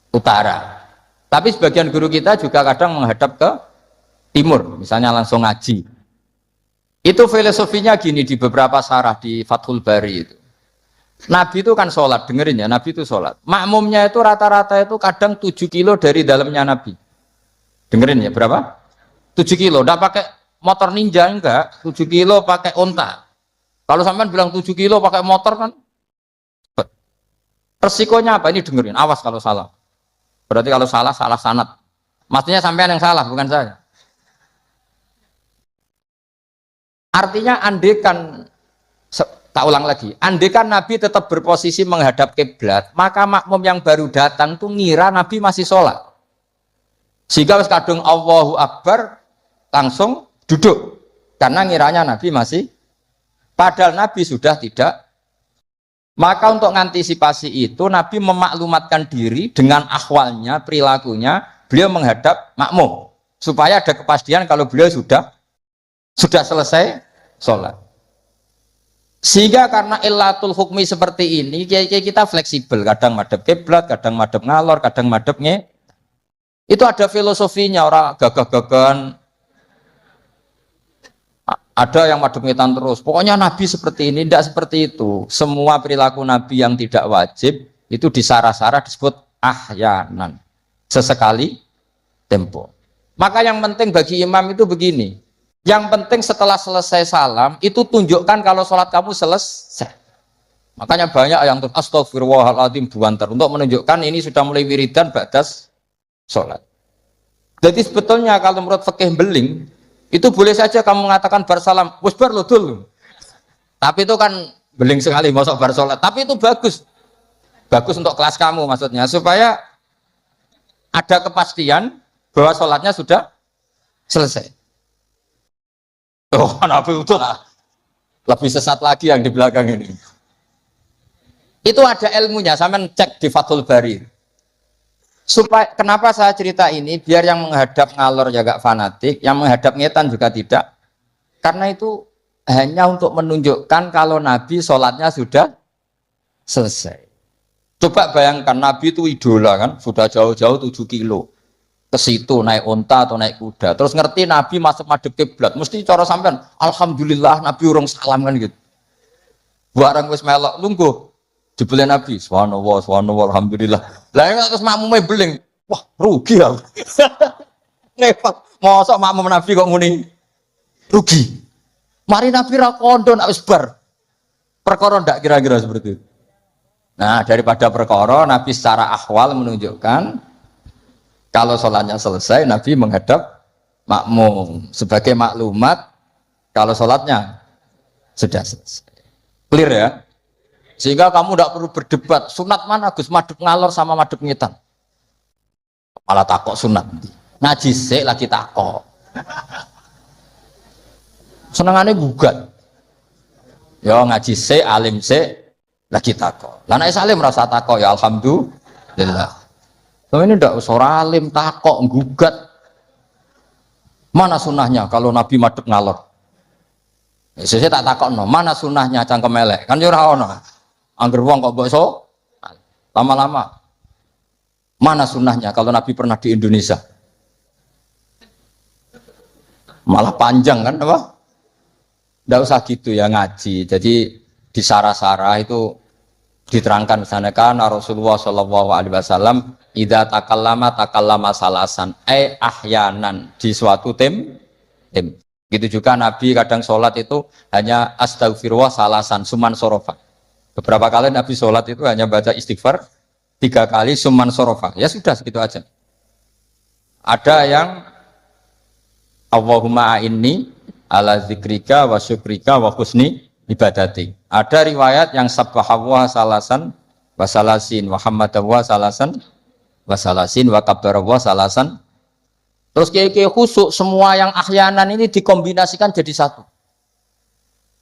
Utara. Tapi sebagian guru kita juga kadang menghadap ke timur, misalnya langsung ngaji. Itu filosofinya gini di beberapa syarah di Fathul Bari itu. Nabi itu kan sholat, dengerin ya, Nabi itu sholat. Makmumnya itu rata-rata itu kadang 7 kilo dari dalamnya Nabi. Dengerin ya, berapa? 7 kilo, udah pakai motor ninja enggak, 7 kilo pakai onta. Kalau sampean bilang 7 kilo pakai motor kan, resikonya apa? Ini dengerin, awas kalau salah. Berarti kalau salah sanad. Maksudnya sampean yang salah, bukan saya. Artinya andekan, tak ulang lagi, andekan Nabi tetap berposisi menghadap kiblat, maka makmum yang baru datang tuh ngira Nabi masih sholat. Sehingga kadung Allahu Akbar langsung duduk, karena ngiranya Nabi masih, padahal Nabi sudah tidak. Maka untuk mengantisipasi itu Nabi memaklumatkan diri dengan ahwalnya, perilakunya, beliau menghadap makmum supaya ada kepastian kalau beliau sudah selesai sholat. Sehingga karena illatul hukmi seperti ini, kita fleksibel, kadang madhep kiblat, kadang madhep ngalor, kadang madhep nge. Itu ada filosofinya, orang gagah-gagahan. Ada yang madhep ngetan terus. Pokoknya Nabi seperti ini, tidak seperti itu. Semua perilaku Nabi yang tidak wajib itu disarah-sarah disebut ahyanan. Sesekali tempo. Maka yang penting bagi imam itu begini. Yang penting setelah selesai salam itu tunjukkan kalau sholat kamu selesai. Makanya banyak yang astagfirullahaladzim buantar untuk menunjukkan ini sudah mulai wiridan batas sholat. Jadi sebetulnya kalau menurut fikih beling itu boleh saja kamu mengatakan bar salam, wis bar lo dulu. Tapi itu kan beling sekali masuk bar sholat. Tapi itu bagus, bagus untuk kelas kamu maksudnya supaya ada kepastian bahwa sholatnya sudah selesai. Oh, Nabi itu lebih sesat lagi yang di belakang ini. Itu ada ilmunya, sampean cek di Fathul Bari. Supaya kenapa saya cerita ini biar yang menghadap ngalor ya gak fanatik, yang menghadap ngetan juga tidak. Karena itu hanya untuk menunjukkan kalau Nabi sholatnya sudah selesai. Coba bayangkan Nabi itu idola kan, sudah jauh-jauh 7 kilo. Ke situ naik onta atau naik kuda, terus ngerti Nabi masuk madhep kiblat, mesti cara sampean alhamdulillah Nabi urung salam kan gitu. Barang wis melok lungguh dibeli Nabi subhanallah subhanallah alhamdulillah. Lah terus makmume beling, wah rugi aku. Ngepot mosok makmum Nabi kok muni rugi. Mari Nabi ra kondo nak wis bar. Perkara ndak kira-kira seperti itu. Nah, daripada perkara Nabi secara ahwal menunjukkan kalau sholatnya selesai, Nabi menghadap makmum. Sebagai maklumat, kalau sholatnya sudah selesai. Clear ya? Sehingga kamu tidak perlu berdebat, sunat mana Gus, madhep ngalor sama madhep ngitan. Malah takok sunat. Ngaji sik lagi takok. Senengannya gugat. Ya ngaji sik, alim sik, lagi takok. Lah nek salim rasa takok ya alhamdulillah. So, ini tidak usah alim, takok, gugat. Mana sunnahnya kalau Nabi madhep ngalor? Saya tak takok no. Mana sunnahnya cangkem elek? Kan ora ono. Angger wong kok mbok so lama-lama. Mana sunnahnya kalau Nabi pernah di Indonesia? Malah panjang kan apa? Tidak usah gitu ya ngaji. Jadi di sarah-sarah itu diterangkan misalnya kan Rasulullah Shallallahu Alaihi Wasallam idza takallama salasan ahyanan di suatu tim. Gitu juga Nabi kadang sholat itu hanya astagfirullah salasan suman sorofa. Beberapa kali Nabi sholat itu hanya baca istighfar 3 kali suman sorofa. Ya sudah segitu aja. Ada yang Allahumma a'inni ala zikrika wa syukrika wa husni ibadati. Ada riwayat yang sabbahallah salasan wa salasin wa hamdallah salasan wa salasin wa kabbarallah salasan. Terus kayak khusuk semua yang ahyanan ini dikombinasikan jadi satu.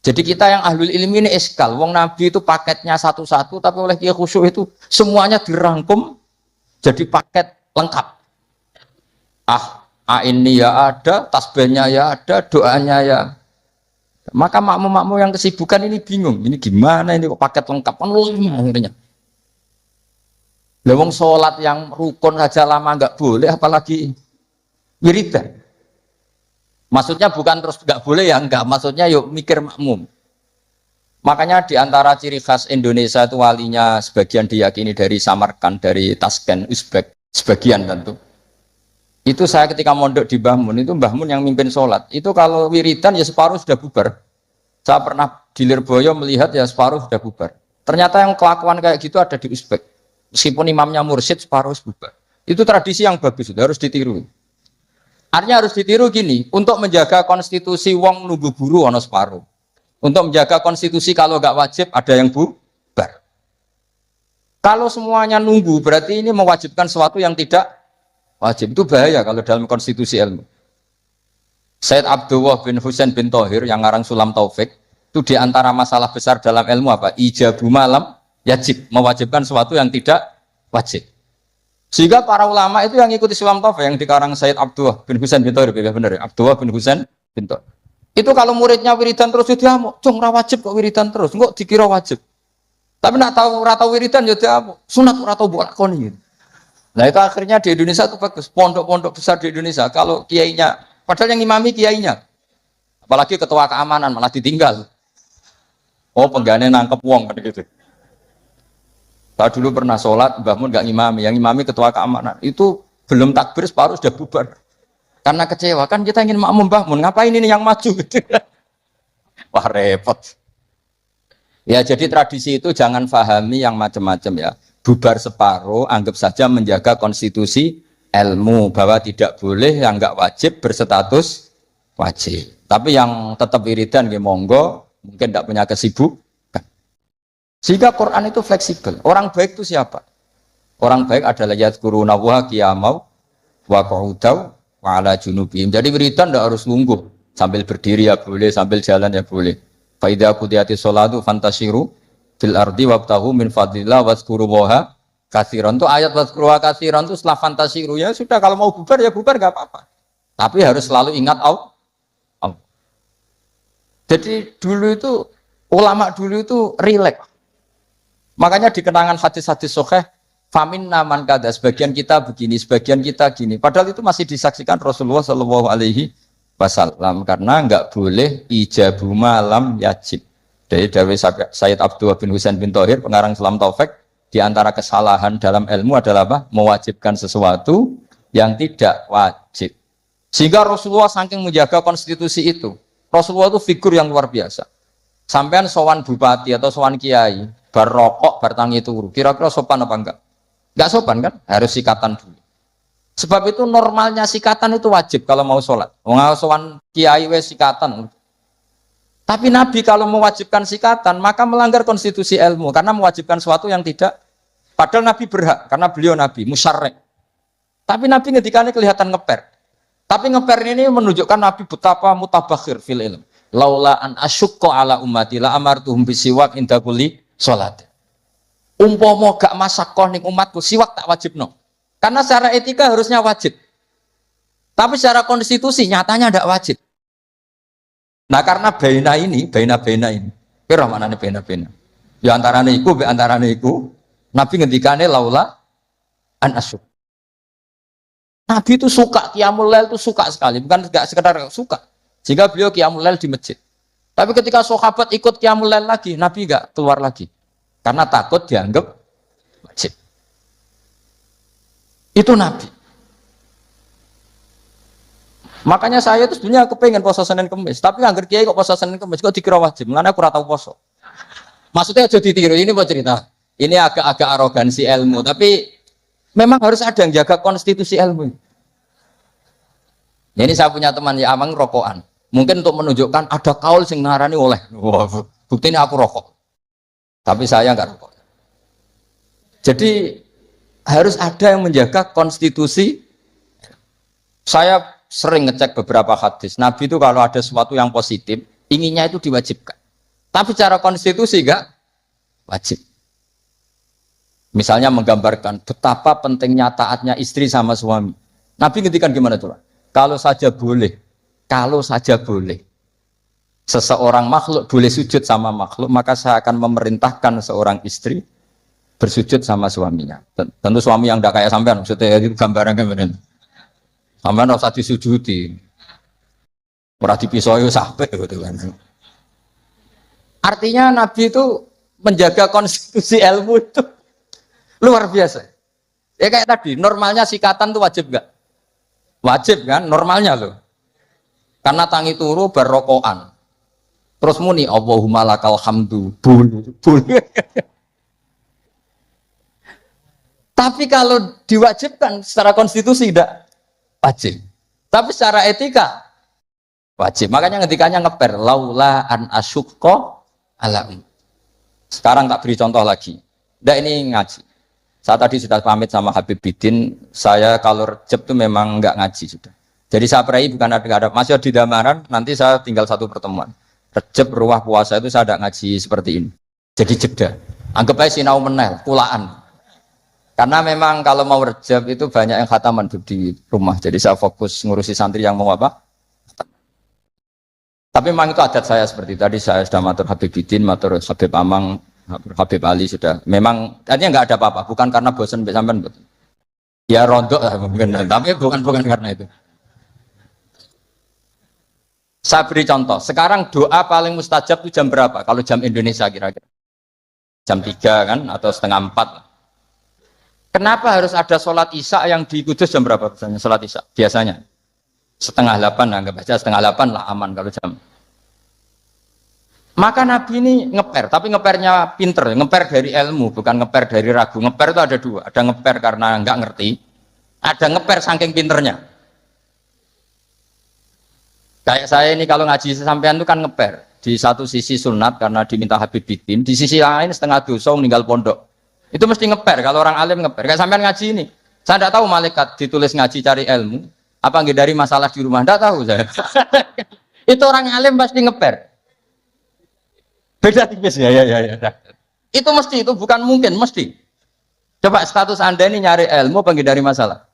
Jadi kita yang ahlul ilmi ini eskal. Wong Nabi itu paketnya satu-satu, tapi oleh kiai khusuk itu semuanya dirangkum jadi paket lengkap. Ini ya ada, tasbihnya ya ada, doanya ya. Maka makmum-makmum yang kesibukan ini bingung, ini gimana ini kok paket lengkap kan akhirnya. Lewong sholat yang rukun saja lama nggak boleh, apalagi wiridan. Maksudnya bukan terus nggak boleh ya enggak, maksudnya yuk mikir makmum. Makanya diantara ciri khas Indonesia itu walinya sebagian diyakini dari Samarkand, dari Tashkent, Uzbek, sebagian tentu. Itu saya ketika mondok di Mbah Mun, itu Mbah Mun yang mimpin sholat. Itu kalau wiridan ya separuh sudah bubar. Saya pernah di Lirboyo melihat ya separuh sudah bubar. Ternyata yang kelakuan kayak gitu ada di Uzbek. Meskipun imamnya mursyid separuh bubar. Itu tradisi yang bagus, sudah harus ditiru. Artinya harus ditiru gini, untuk menjaga konstitusi wong nunggu buru ono separuh. Untuk menjaga konstitusi kalau nggak wajib ada yang bubar. Kalau semuanya nunggu berarti ini mewajibkan sesuatu yang tidak wajib. Itu bahaya kalau dalam konstitusi ilmu. Said Abdullah bin Husain bin Thohir yang ngarang Sulam Taufik itu diantara masalah besar dalam ilmu apa? Ijabu malam yajib, mewajibkan sesuatu yang tidak wajib. Sehingga para ulama itu yang ikuti Sulam Taufik yang dikarang Said Abdullah bin Husain bin Thohir, benar ya? Abdullah bin Husain bin Thohir. Itu kalau muridnya wiridan terus dia mau, cung ra wajib kok wiridan terus, kok dikira wajib. Tapi nak tahu ora tahu wiridan ya dia sunat ora tahu mbok lakoni gitu. Nah itu akhirnya di Indonesia itu bagus, pondok-pondok besar di Indonesia kalau kiainya, padahal yang imami kiainya, apalagi ketua keamanan malah ditinggal. Oh penggane nangkep wong kan gitu. Saya dulu pernah sholat, Mbah Mun nggak ngimami, yang imami ketua keamanan itu belum takbir separuh sudah bubar. Karena kecewa kan kita ingin makmum bangun, ngapain ini yang maju gitu. Wah repot. Ya jadi tradisi itu jangan pahami yang macam-macam ya. Bubar separuh, anggap saja menjaga konstitusi ilmu bahwa tidak boleh yang enggak wajib berstatus wajib. Tapi yang tetap wiridan nggih monggo, mungkin tidak punya kesibukan. Sehingga Quran itu fleksibel. Orang baik itu siapa? Orang baik adalah yadhkuruna wa qiyamau wa qu'udaw wa ala junubihim. Jadi wiridan tidak harus lungguh. Sambil berdiri ya boleh, sambil jalan ya boleh. Fa idza qudiyatish sholatu fantashiru fil ardi wabtahu min fadlillah wazkurullaha katsiran. Itu ayat wazkurullaha katsiran itu setelah fantashiru ya sudah, kalau mau bubar ya bubar enggak apa-apa. Tapi harus selalu ingat Allah. Jadi dulu itu ulama dulu itu rileks. Makanya di kenangan hadis-hadis sahih famin naman kada, sebagian kita begini, sebagian kita gini. Padahal itu masih disaksikan Rasulullah Shallallahu Alaihi Wasallam karena enggak boleh ijabu malam yajib. Dari Sayyid Abdullah bin Husain bin Thohir, pengarang Islam Taufik, di antara kesalahan dalam ilmu adalah apa? Mewajibkan sesuatu yang tidak wajib. Sehingga Rasulullah saking menjaga konstitusi itu, Rasulullah itu figur yang luar biasa. Sampean sowan bupati atau sowan kiai, bar rokok, bar tangi turu, kira-kira sopan apa enggak? Enggak sopan kan? Harus sikatan dulu. Sebab itu normalnya sikatan itu wajib kalau mau sholat. Sowan kiai wes sikatan. Tapi Nabi kalau mewajibkan sikatan, maka melanggar konstitusi ilmu karena mewajibkan sesuatu yang tidak. Padahal Nabi berhak karena beliau Nabi musyarrek. Tapi Nabi ketika ini kelihatan ngeper. Tapi ngeper ini menunjukkan Nabi betapa mutabakhir fil ilm. Laula an asyukko ala ummati la amartuhum bisiwak inda kulli sholat. Umpama gak masakoh ning umatku siwak tak wajib no. Karena secara etika harusnya wajib. Tapi secara konstitusi nyatanya tidak wajib. Nah karena baina ini. Kira mana nih baina? Ya antaranya iku, Nabi ngendikane laula an asyuk. Nabi itu suka qiyamul lail, itu suka sekali, bukan enggak sekedar suka. Jika beliau qiyamul lail di masjid. Tapi ketika sahabat ikut qiyamul lail lagi, Nabi enggak keluar lagi. Karena takut dianggap wajib. Itu Nabi. Makanya saya itu sebenarnya kepengen poso Senin Kemis, tapi anggar kiai kok poso Senin Kemis kok dikira wajib. Mengenai aku ora tau poso. Maksudnya aja ditiru, ini mau cerita. Ini agak arogansi ilmu, tapi memang harus ada yang jaga konstitusi ilmu. Ini saya punya teman ya amang rokokan. Mungkin untuk menunjukkan ada kaul sing narani oleh. Wah, bukti ini aku rokok. Tapi saya enggak rokok. Jadi harus ada yang menjaga konstitusi. Saya sering ngecek beberapa hadis. Nabi itu kalau ada sesuatu yang positif, inginnya itu diwajibkan. Tapi secara konstitusi enggak wajib. Misalnya menggambarkan betapa pentingnya taatnya istri sama suami. Nabi ngendikan gimana tuh? Kalau saja boleh, seseorang makhluk boleh sujud sama makhluk, maka saya akan memerintahkan seorang istri bersujud sama suaminya. Tentu suami yang tidak kayak sampean, maksudnya itu gambaran kemudian. Sampean harus disujudi. Ora dipisoi sampai gitu kan. Artinya Nabi itu menjaga konstitusi ilmu itu luar biasa. Ya kayak tadi, normalnya sikatan itu wajib enggak? Wajib kan, normalnya loh. Karena tangi turu berrokokan. Terus muni Allahumma lakal hamdu. Bun. Tapi kalau diwajibkan secara konstitusi tidak wajib. Tapi secara etika wajib. Makanya ketikanya ngeper laula an asyukko ala. Sekarang tak beri contoh lagi. Nggak ini ngaji. Saya tadi sudah pamit sama Habib Bidin. Saya kalau rejeb itu memang nggak ngaji sudah. Jadi saya perai bukan ada masih di Damaran. Nanti saya tinggal satu pertemuan. Rejeb ruah puasa itu saya tidak ngaji seperti ini. Jadi jeda. Anggap aja sinau menel, kulaan. Karena memang kalau mau rejab itu banyak yang khataman di rumah. Jadi saya fokus ngurusi santri yang mau apa. Tapi memang itu adat saya seperti tadi. Saya sudah matur Habib Bidin, matur Habib Amang, Habib Ali sudah. Memang artinya nggak ada apa-apa. Bukan karena bosan sampean. Ya rontok lah mungkin. Tapi bukan karena itu. Saya beri contoh. Sekarang doa paling mustajab itu jam berapa? Kalau jam Indonesia kira-kira. Jam 3 kan? Atau setengah 4 lah. Kenapa harus ada sholat isya yang di Kudus jam berapa biasanya sholat isya? Biasanya setengah 8, anggap aja setengah 8 lah aman kalau jam. Maka Nabi ini ngeper, tapi ngepernya pinter, ngeper dari ilmu, bukan ngeper dari ragu. Ngeper itu ada dua, ada ngeper karena nggak ngerti, ada ngeper saking pinternya. Kayak saya ini kalau ngaji sampean itu kan ngeper. Di satu sisi sunat karena diminta Habib Bidin, di sisi lain setengah dosa meninggal pondok. Itu mesti ngeper, kalau orang alim ngeper. Kayak sampean ngaji ini, saya tidak tahu malaikat ditulis ngaji cari ilmu, apa nggak dari masalah di rumah, tidak tahu saya. Itu orang alim pasti ngeper. Beda tipis ya. Itu mesti, itu bukan mungkin, mesti. Coba status Anda ini nyari ilmu, apa nggak dari masalah?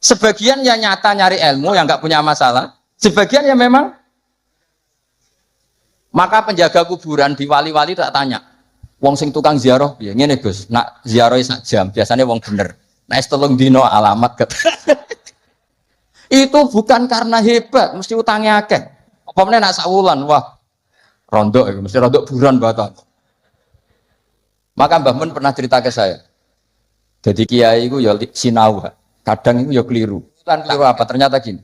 Sebagian yang nyata nyari ilmu, yang nggak punya masalah. Sebagian ya memang. Maka penjaga kuburan di wali-wali tak tanya, wong sing tukang ziarah, ya ngene Gus, nak ziarah sak jam, biasanya wong bener. Nah, tolong dino alamat ket. Itu bukan karena hebat, mesti utangnya akeh. Apa meneh nak sak wulan, wah, rondok, mesti rondok buran batal. Maka Mbah Mun pernah cerita ke saya. Jadi kiai itu ya sinau, kadang itu ya keliru. Kan keliru apa? Ternyata gini.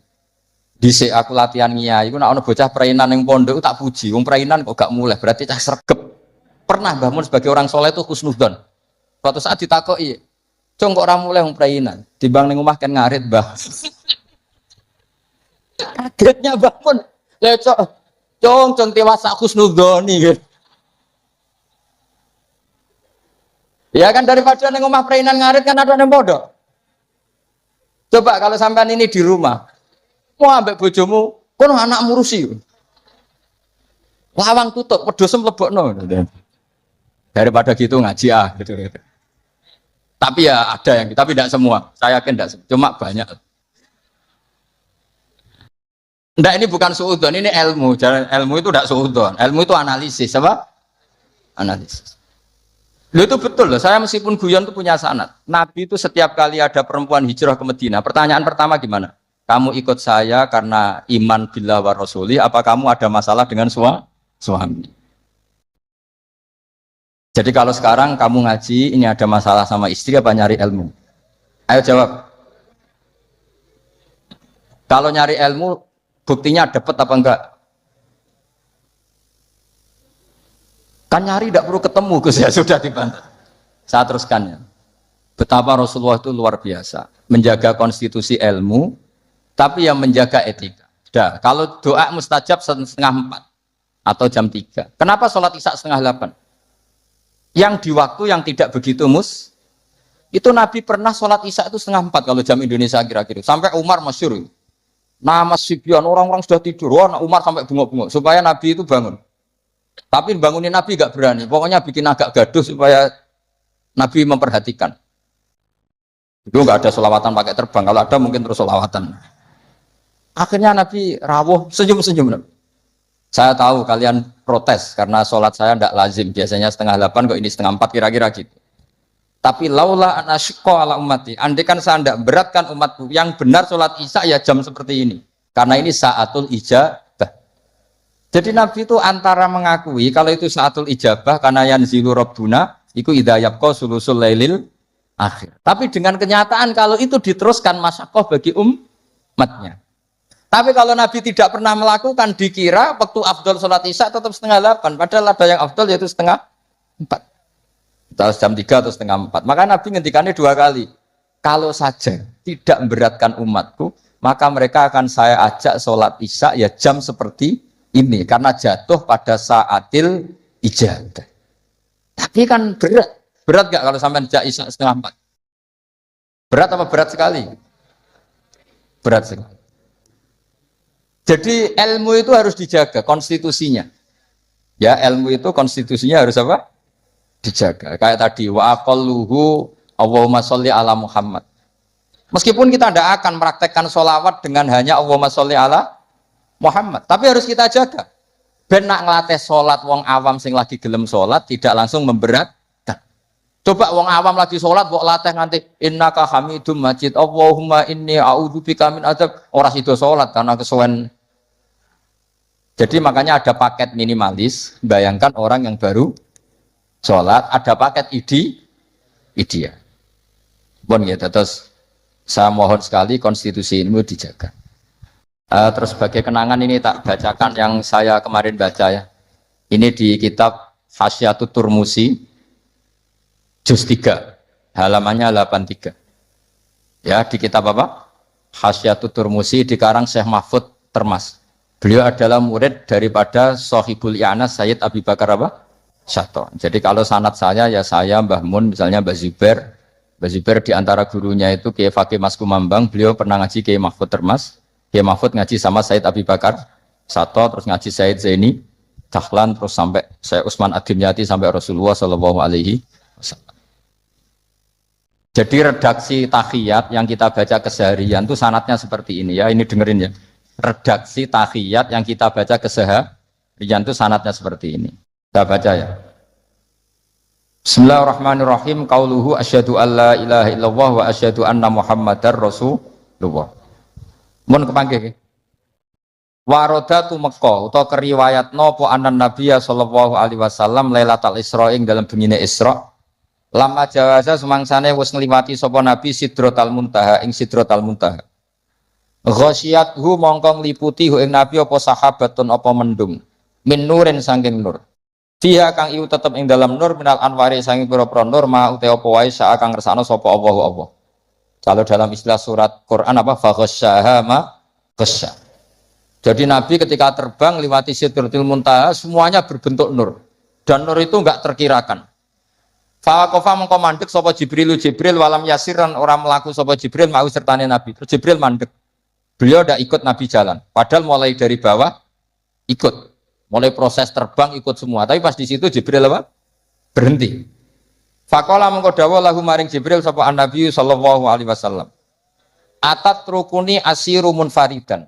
Dhisik aku latihan kiai, iku nek ana bocah prainan ning pondok tak puji. Wong prainan kok gak mulai, berarti cah sregep. Pernah Mbah Mun sebagai orang soleh itu husnudzon. Suatu saat ditakoki, "Cung kok ora mulai wong prainan? Timbang ning omah kan ngarit, Mbah." Kagetnya Mbah Mun. Lah cung dewasa husnudzoni gitu. Ya kan daripada ning omah prainan ngarit kan ada ning pondok. Coba kalau sampean ini di rumah, mau ambek bojomu, kono anak ngurusi. Lawang tutup, wedhus mlebokno. Daripada gitu ngaji gitu. Tapi ya ada yang, tapi tidak semua. Saya yakin tidak semua, cuma banyak. Enggak, ini bukan suudzon, ini ilmu. Ilmu itu tidak suudzon. Ilmu itu analisis, apa? Analisis. Loh itu betul loh, saya meskipun guyon itu punya sanad. Nabi itu setiap kali ada perempuan hijrah ke Madinah, pertanyaan pertama gimana? Kamu ikut saya karena iman billah wa rasuli, apa kamu ada masalah dengan suami? Jadi kalau sekarang kamu ngaji, ini ada masalah sama istri apa nyari ilmu? Ayo jawab. Kalau nyari ilmu, buktinya dapat apa enggak? Kan nyari tidak perlu ketemu, Gus, ya sudah dibantah. Saya teruskan ya. Betapa Rasulullah itu luar biasa, menjaga konstitusi ilmu, tapi yang menjaga etika. Dah, kalau doa mustajab 3:30 atau jam 3. Kenapa sholat isya 7:30? Yang di waktu yang tidak begitu itu Nabi pernah sholat isya itu 3:30 kalau jam Indonesia kira-kira. Sampai Umar masyhur. Nama Sibyan, orang-orang sudah tidur. Wah, Umar sampai bengok-bengok supaya Nabi itu bangun. Tapi bangunin Nabi gak berani. Pokoknya bikin agak gaduh supaya Nabi memperhatikan. Itu gak ada sholawatan pakai terbang. Kalau ada mungkin terus sholawatan. Akhirnya Nabi rawuh, senyum-senyum. Saya tahu kalian protes karena sholat saya tidak lazim. Biasanya 7:30 kok ini 7:30 kira-kira gitu. Tapi laula anasyqa ala ummati. Andai kan saya tidak beratkan umatku, yang benar sholat isya ya jam seperti ini. Karena ini saatul ijabah. Jadi Nabi itu antara mengakui kalau itu saatul ijabah karena yanzilu rabbuna iku idza yabqa sulusul lailil akhir. Tapi dengan kenyataan kalau itu diteruskan masyaqqah bagi umatnya. Tapi kalau Nabi tidak pernah melakukan, dikira waktu afdol sholat isya tetap 7:30. Padahal ada yang afdol yaitu 3:30. Atau jam 3 atau 3:30. Maka Nabi ngendikannya 2 kali. Kalau saja tidak memberatkan umatku, maka mereka akan saya ajak sholat isya ya jam seperti ini. Karena jatuh pada saatil ijabah. Tapi kan berat. Berat gak kalau sampai ajak isya 3:30? Berat apa berat sekali? Berat sekali. Jadi ilmu itu harus dijaga konstitusinya. Ya, ilmu itu konstitusinya harus apa? Dijaga. Kayak tadi wa aqalluhu Allahumma sholli ala Muhammad. Meskipun kita tidak akan meraktekkan sholawat dengan hanya Allahumma sholli ala Muhammad, tapi harus kita jaga. Ben nak ngelatih sholat wong awam sing lagi gelem sholat tidak langsung memberatkan. Coba wong awam lagi sholat, kok latih nganti innaka hamidum majid Allahumma inni a'udzubika min adzab. Ora sida sholat karena kesuwen. Jadi makanya ada paket minimalis. Bayangkan orang yang baru sholat, ada paket ideal. Bon ya, terus saya mohon sekali konstitusi ini dijaga. Terus sebagai kenangan ini tak bacakan yang saya kemarin baca ya. Ini di kitab Hasyatut Turmusi juz 3 halamannya 83. Ya, di kitab apa? Hasyatut Turmusi dikarang Syekh Mahfud Termas. Beliau adalah murid daripada Sohibul I'anas Sayyid Abi Bakar apa? Syato. Jadi kalau sanad saya ya saya Mbah Mun misalnya Mbah Zubair. Mbah Zubair di antara gurunya itu Kiai Fakih Mas Kumambang, beliau pernah ngaji Kiai Mahfud Termas. Kiai Mahfud ngaji sama Sayyid Abi Bakar Syato, terus ngaji Sayyid Zaini Dahlan, terus sampai saya Utsman Ad-Dimyati sampai Rasulullah Shallallahu Alaihi Wasallam. Jadi redaksi tahiyat yang kita baca keseharian itu sanatnya seperti ini ya. Ini dengerin ya. Redaksi tahiyat yang kita baca keseharian itu sanatnya seperti ini. Kita baca ya. Bismillahirrahmanirrahim. Qauluhu asyhadu alla ilaha illallah wa asyhadu anna Muhammadar Rasulullah. Mun kepanggih. Warodatu Mekah utawa keriwayatno po anan Nabiya sallallahu alaihi wasallam Lailatul Isra ing dalam bengine Isra. Lama jawaza semangsane wis ngliwati sapa Nabi Sidratal Muntaha ing Sidratal Muntaha. Ghasyiyathu mongko ngliputi ing Nabi apa sahabatun apa mendung. Min nurin saking nur. Fiha kang iku tetep ing dalam nur minal anwari saking pira-pira nur ma uta apa wae sak kang ngersakno sapa Allah. Kalau dalam istilah surat Quran apa faghasyaha ma ghasya. Jadi Nabi ketika terbang lewati Sidratul Muntaha semuanya berbentuk nur. Dan nur itu enggak terkirakan. Faqafa mengko mandek sapa Jibril walam yasiran orang melaku sapa Jibril mau sertane Nabi. Terus Jibril mandek. Beliau ndak ikut Nabi jalan. Padahal mulai dari bawah ikut. Mulai proses terbang ikut semua. Tapi pas di situ Jibril apa? Berhenti. Faqala mengko dawuh lahu maring Jibril sapa Nabi sallallahu alaihi wasallam. Atat rukuni asiru munfaridan.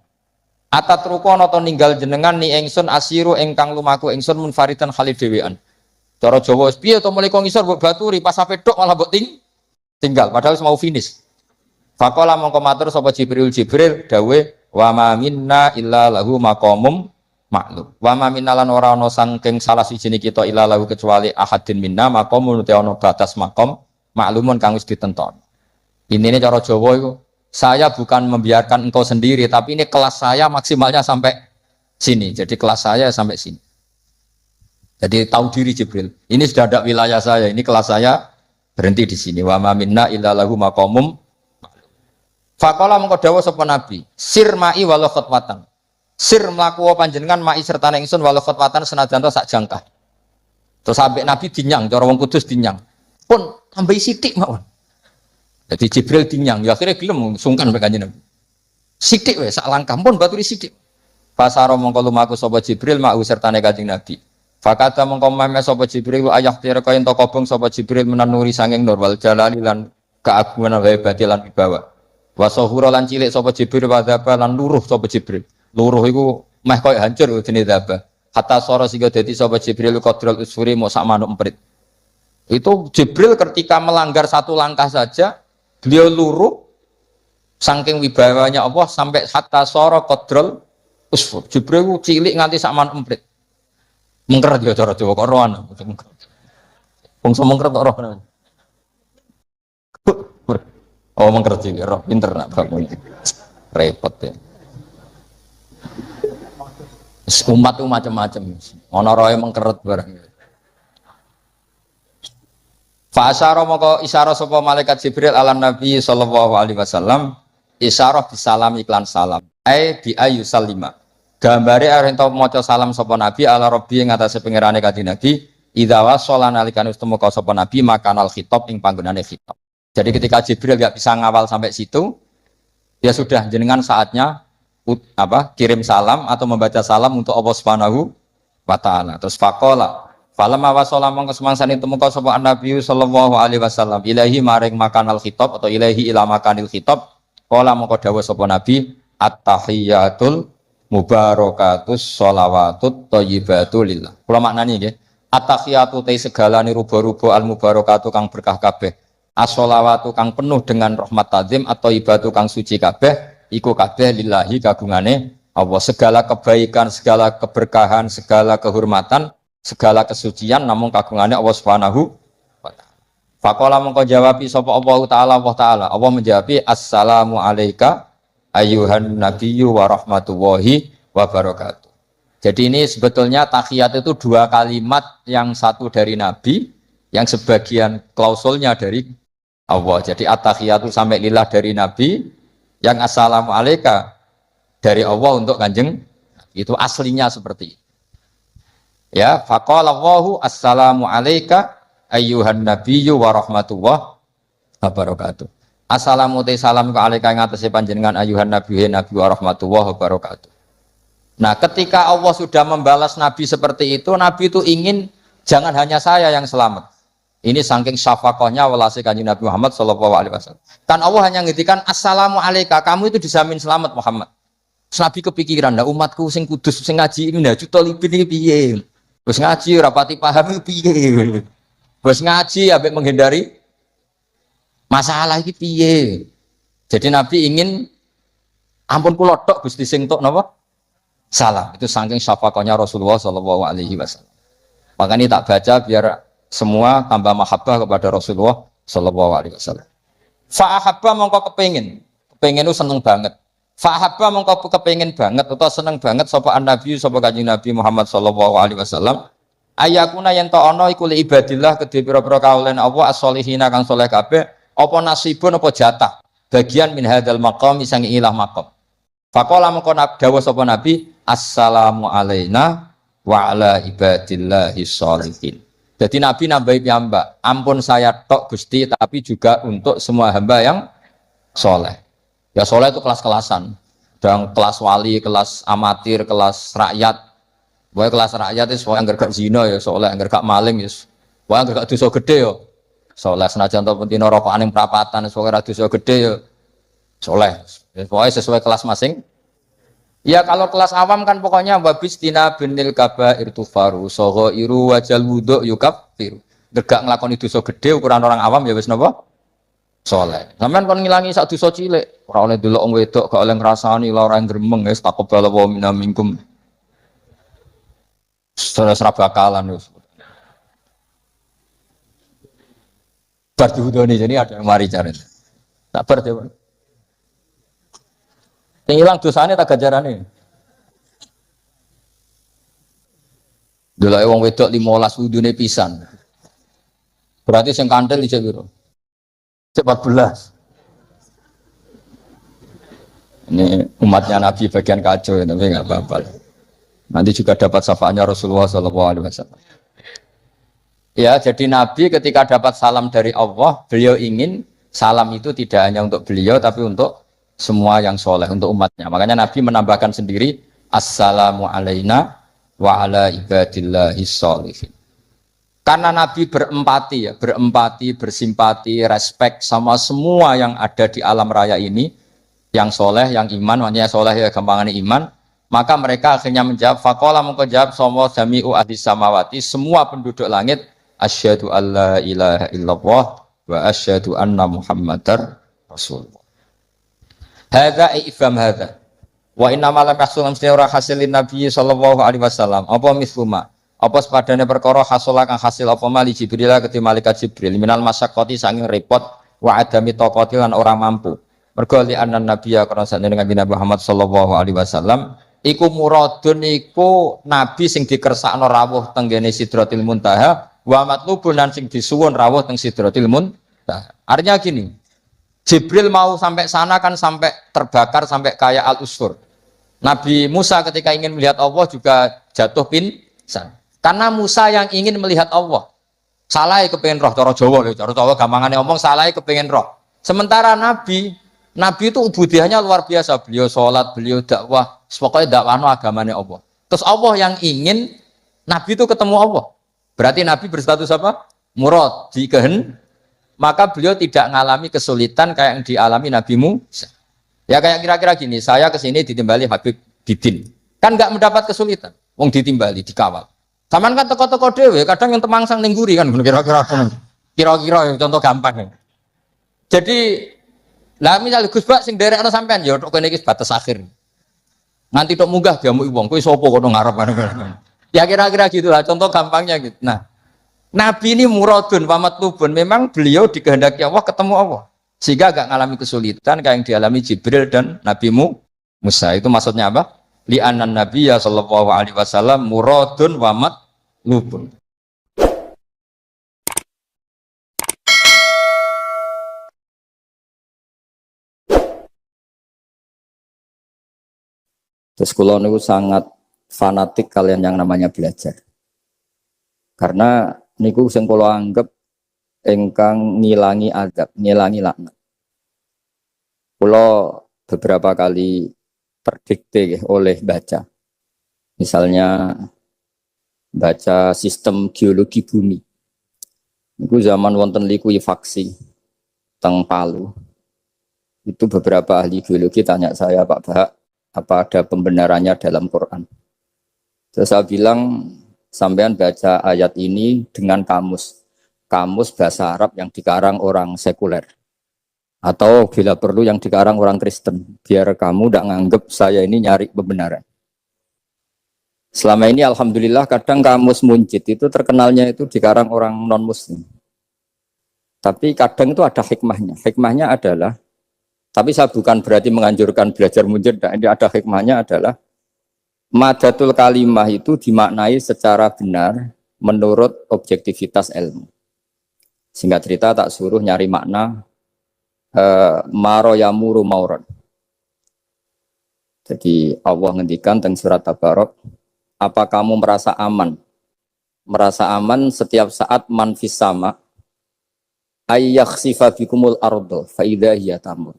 Atat rukono to ninggal jenengan ni engsun asiru engkang lumaku engsun munfaridan khalif dhewean. Cara Jawa piye to mulai kok ngisor mbok baturi pas sampe tok malah mbok tinggal padahal mau finish. Faqala mongko matur sapa Jibril dawe wa ma minna illa lahu maqamum ma'lum. Wa ma minna lan ora ana saking salah siji kita illa lahu kecuali ahadin minna maqamun te ana batas maqam ma'lumun kang wis ditenton. Intine cara Jawa iku saya bukan membiarkan engkau sendiri, tapi ini kelas saya maksimalnya sampai sini. Jadi kelas saya sampai sini. Jadi tahu diri Jibril. Ini sudah ada wilayah saya. Ini kelas saya berhenti di sini. Wa ma minna illa lahu maqamum. Faqala mengko dawuh sapa Nabi, sir ma'i walau khutwatan. Sir mlaku panjenengan ma'i serta ingsun walau khutwatan senajan to sak jangkah. Terus sampai Nabi dinyang, cara wong Kudus dinyang. Pun tambahi sithik mawon. Jadi Jibril dinyang, ya akhirnya gelem sungkan mbek Kanjeng Nabi. Sithik wae sak langkah pun baturi sithik. Fasara mongko lumaku sapa Jibril ma'u sertane Kanjeng Nabi. Fakata mongko meme sapa Jibril ayah tira kaya ento kobong sapa Jibril menanuri sanging nur wal jalali lan keagungan wae batilan wibawa. Wa sahura lan cilik sapa Jibril wa dzaba lan luruh sapa Jibril. Luruh iku meh koyo hancur jenenge dzaba. Hatta sora sing dadi sapa Jibril qadrul usfuri mau sak manuk emprit. Itu Jibril ketika melanggar satu langkah saja beliau luruh saking wibawanya Allah sampai hatta soro kodrol usfur. Jibril cilik nganti sak manuk emprit. Mengkeret ya cara Jawa kok rohan. Bangsa mengkeret kok rohan. Oh mengkeret cilik roh pinter nak bangun. Repot ya. Umat itu macam-macam. Ana roe mengkeret barang. Fa asyara maka isyarah sapa malaikat Jibril ala Nabi sallallahu alaihi wasallam isyarah bisalam iklan salam ai bi ayu salima gambare arep ento maca salam sapa Nabi ala Rabbi ing atase pangerane kanjeng Nabi idza wasala nalikane wis temeka sapa Nabi makanal khitab ing panggonane khitab. Jadi ketika Jibril enggak bisa ngawal sampai situ ya sudah jenengan saatnya kirim salam atau membaca salam untuk Allah Subhanahu wa taala. Terus faqala falamma wasala mongko semangsane temeka sapa Nabi sallallahu alaihi wasallam ilahi maring makanal khitab atau ilahi ila makanil khitab kala mongko dawuh sapa Nabi at-tahiyatul mubarakatus sholawatut thayyibatu lillah. Kula maknani nggih at-tahiyatu te segalane ruba-ruba al mubarakatu kang berkah kabeh as-sholawatu kang penuh dengan rahmat tazim atau ibatu kang suci kabeh iku kabeh lillahi kagungane Allah. Segala kebaikan, segala keberkahan, segala kehormatan, segala kesucian namun kagungannya Allah Subhanahu wa taala. Faqala mongko jawabi sapa Allah taala Allah menjawabi assalamu alayka ayyuhan nabiyyu wa rahmatullahi wa barakatuh. Jadi ini sebetulnya tahiyat itu dua kalimat, yang satu dari Nabi, yang sebagian klausulnya dari Allah. Jadi at-tahiyatu sampai lillah dari Nabi, yang assalamu alaika dari Allah untuk kanjeng. Itu aslinya seperti itu. Ya, faqala Allahu assalamu alaika ayyuhan nabiyyu wa rahmatullahi wa barakatuh. Assalamu salam ka alaika ing atase panjenengan ayyuhan nabiyyu nabi wa rahmatullahi wa barakatuh. Nah, ketika Allah sudah membalas Nabi seperti itu, Nabi itu ingin jangan hanya saya yang selamat. Ini saking syafaqahnya welase kanjeng Nabi Muhammad sallallahu alaihi wasallam. Kan Allah hanya ngintikan assalamu alaika, kamu itu dijamin selamat Muhammad. Nabi kepikiran, nah umatku sing kudus sing ngaji ini nah juta libin iki piye? Wis ngaji rapati paham iki piye? Wis ngaji ambek menghindari masalah iki piye? Jadi Nabi ingin ampun kula tok Gusti sing tok napa? Salam. Itu saking syafaqahnya Rasulullah sallallahu alaihi wasallam. Makanya tak baca biar semua tambah mahabbah kepada Rasulullah sallallahu alaihi wasallam. Fa ahabba mongko kepengin itu seneng banget. Fa ahabba mongko kepengin banget atau seneng banget sapa Nabi sapa Kanjeng Nabi Muhammad sallallahu alaihi wasallam. Ayakuna yen to ana iku li ibadillah kedhe pira-pira kaulen Allah as-solihina kang saleh kabeh apa nasibun apa jatah bagian min hadzal maqam sang ilah maqam. Faqala mongko dawuh sapa Nabi assalamu alaina wa ala ibadillahi sholihin. Jadi Nabi nambahi piyambak, ampun saya tok Gusti tapi juga untuk semua hamba yang soleh. Ya soleh itu kelas-kelasan. Dan kelas wali, kelas amatir, kelas rakyat. Pokoknya kelas rakyat itu yang gak zina ya soleh, yang gak maling ya. Pokoknya yang gak dosa gede ya soleh. Senajan to pentino rokokan ning prapatan pokoknya dosa gede ya soleh. Pokoknya sesuai kelas masing. Ya kalau kelas awam kan pokoknya wabistina binil kabair tufaru soghairu wajal wudhu yukaffiru. Gak nglakoni dosa gede ukuran orang awam ya wis napa? Saleh. Sampeyan kon ngilangi sak dosa cilik, ora oleh delok wong wedok, gak oleh ngrasani lara gremeng wis taqabbal wa minna minkum. Serah bakalan wis. Bar diwudoni jadi ada yang mari cari. Tak bar dhewe. Yang hilang dosanya tak gajarane. Dulu wong wedok 15 wudune pisan. Berarti sing kandel iki piro? 14. Ini umatnya Nabi bagian kacau ya, tapi nggak apa-apa. Nanti juga dapat syafaatnya Rasulullah SAW. Ya, jadi Nabi ketika dapat salam dari Allah, beliau ingin salam itu tidak hanya untuk beliau, tapi untuk semua yang soleh, untuk umatnya. Makanya Nabi menambahkan sendiri, assalamu alaina wa ala ibadillahi sholihin. Karena Nabi berempati, bersimpati, respect sama semua yang ada di alam raya ini, yang soleh, yang iman, makanya soleh ya gampangannya iman, maka mereka akhirnya menjawab, faqala mengko jawab sama jami'u ahli samawati, semua penduduk langit, asyhadu alla ilaha illallah wa asyhadu anna muhammadar rasulullah. Hadza ifham hadza. Wa inna ma lam yahsul amsina ora hasilin Nabi sallallahu alaihi wasallam. Apa misluma? Apa sepadane perkara hasil kang hasil apa mali Jibril ke malaikat Jibril minal masyaqqati saking repot wa adami taqati lan ora mampu. Mergo li anna nabiyya karena dengan Nabi Muhammad sallallahu alaihi wasallam iku muradun iku nabi sing dikersakno rawuh teng gene Sidratil Muntaha wa matlubun lan sing disuwun rawuh teng Sidratil Muntaha. Artinya gini, Jibril mau sampai sana kan sampai terbakar sampai kayak al-usfur. Nabi Musa ketika ingin melihat Allah juga jatuh pingsan. Karena Musa yang ingin melihat Allah. Salah kepengen roh, cara Jawa lho, cara Jawa gampangannya ngomong salah kepengen roh. Sementara Nabi itu ubudiahnya luar biasa. Beliau sholat, beliau dakwah, pokoknya dakwahno agamanya Allah. Terus Allah yang ingin Nabi itu ketemu Allah. Berarti Nabi berstatus apa? Murad, dikehen. Maka beliau tidak mengalami kesulitan kayak yang dialami Nabi Musa. Ya kayak kira-kira gini, saya kesini ditimbali Habib Didin. Kan nggak mendapat kesulitan. Wong ditimbali, dikawal. Saman kan toko-toko dewe, kadang yang temangsang nengguri kan, kira-kira contoh gampang. Jadi, lah misalnya Gus Bak sing derekno sampean ya tok kene iki batas akhir. Nganti tok munggah diamu wong, kowe sapa kok ngarep kan. Ya kira-kira gitulah contoh gampangnya gitu. Nah, Nabi ini muradun wa matlubun, memang beliau dikehendaki Allah ketemu Allah. Sehingga gak ngalami kesulitan kayak yang dialami Jibril dan Nabi Musa. Itu maksudnya apa? Li'anan Nabi ya sallallahu alaihi wasallam muradun wamat lubun. Terus kula niku sangat fanatik kalian yang namanya belajar. Karena niku sing kula anggap ingkang ngilangi adab, ngilangi laknat. Kula beberapa kali terdikte oleh baca. Misalnya baca sistem geologi bumi. Niku zaman wonten likuifaksi teng Palu. Itu beberapa ahli geologi tanya saya, Pak Bahak, apa ada pembenarannya dalam Quran? Terus saya bilang, sampean baca ayat ini dengan kamus bahasa Arab yang dikarang orang sekuler, atau bila perlu yang dikarang orang Kristen, biar kamu tidak nganggep saya ini nyari pembenaran. Selama ini alhamdulillah kadang kamus Munjid itu terkenalnya itu dikarang orang non Muslim, tapi kadang itu ada hikmahnya. Hikmahnya adalah, tapi saya bukan berarti menganjurkan belajar Munjid, ini ada hikmahnya adalah madatul kalimah itu dimaknai secara benar menurut objektivitas ilmu. Singkat cerita tak suruh nyari makna maro yamuru mauron. Jadi Allah ngendikan teng surat Tabarok, apa kamu merasa aman? Merasa aman setiap saat man fis sama ayyakhsifa bikumul ardo fa idza hiya tamur.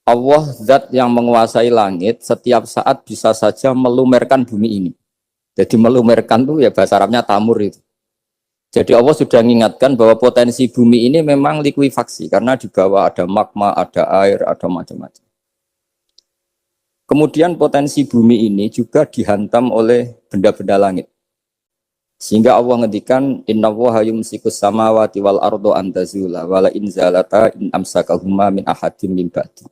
Allah zat yang menguasai langit setiap saat bisa saja melumerkan bumi ini. Jadi melumerkan itu ya bahasa Arabnya tamur itu. Jadi Allah sudah mengingatkan bahwa potensi bumi ini memang likuifaksi karena di bawah ada magma, ada air, ada macam-macam. Kemudian potensi bumi ini juga dihantam oleh benda-benda langit. Sehingga Allah ngendikan innallaha yumsikus samawati wal ardo an tazula wala in zalata in amsakahuma min ahadin min ba'di.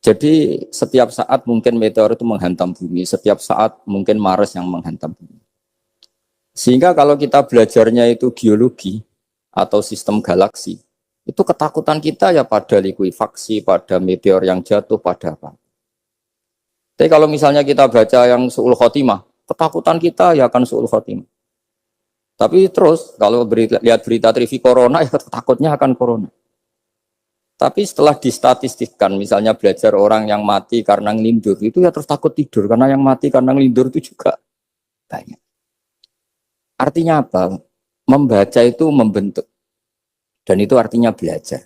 Jadi setiap saat mungkin meteor itu menghantam bumi, setiap saat mungkin Mars yang menghantam bumi. Sehingga kalau kita belajarnya itu geologi atau sistem galaksi, itu ketakutan kita ya pada likuifaksi, pada meteor yang jatuh, pada apa. Tapi kalau misalnya kita baca yang su'ul khotimah, ketakutan kita ya akan su'ul khotimah. Tapi terus kalau lihat berita TV corona, ya takutnya akan corona. Tapi setelah distatistikkan, misalnya belajar orang yang mati karena ngelindur, itu ya terus takut tidur, karena yang mati karena ngelindur itu juga banyak. Artinya apa? Membaca itu membentuk. Dan itu artinya belajar.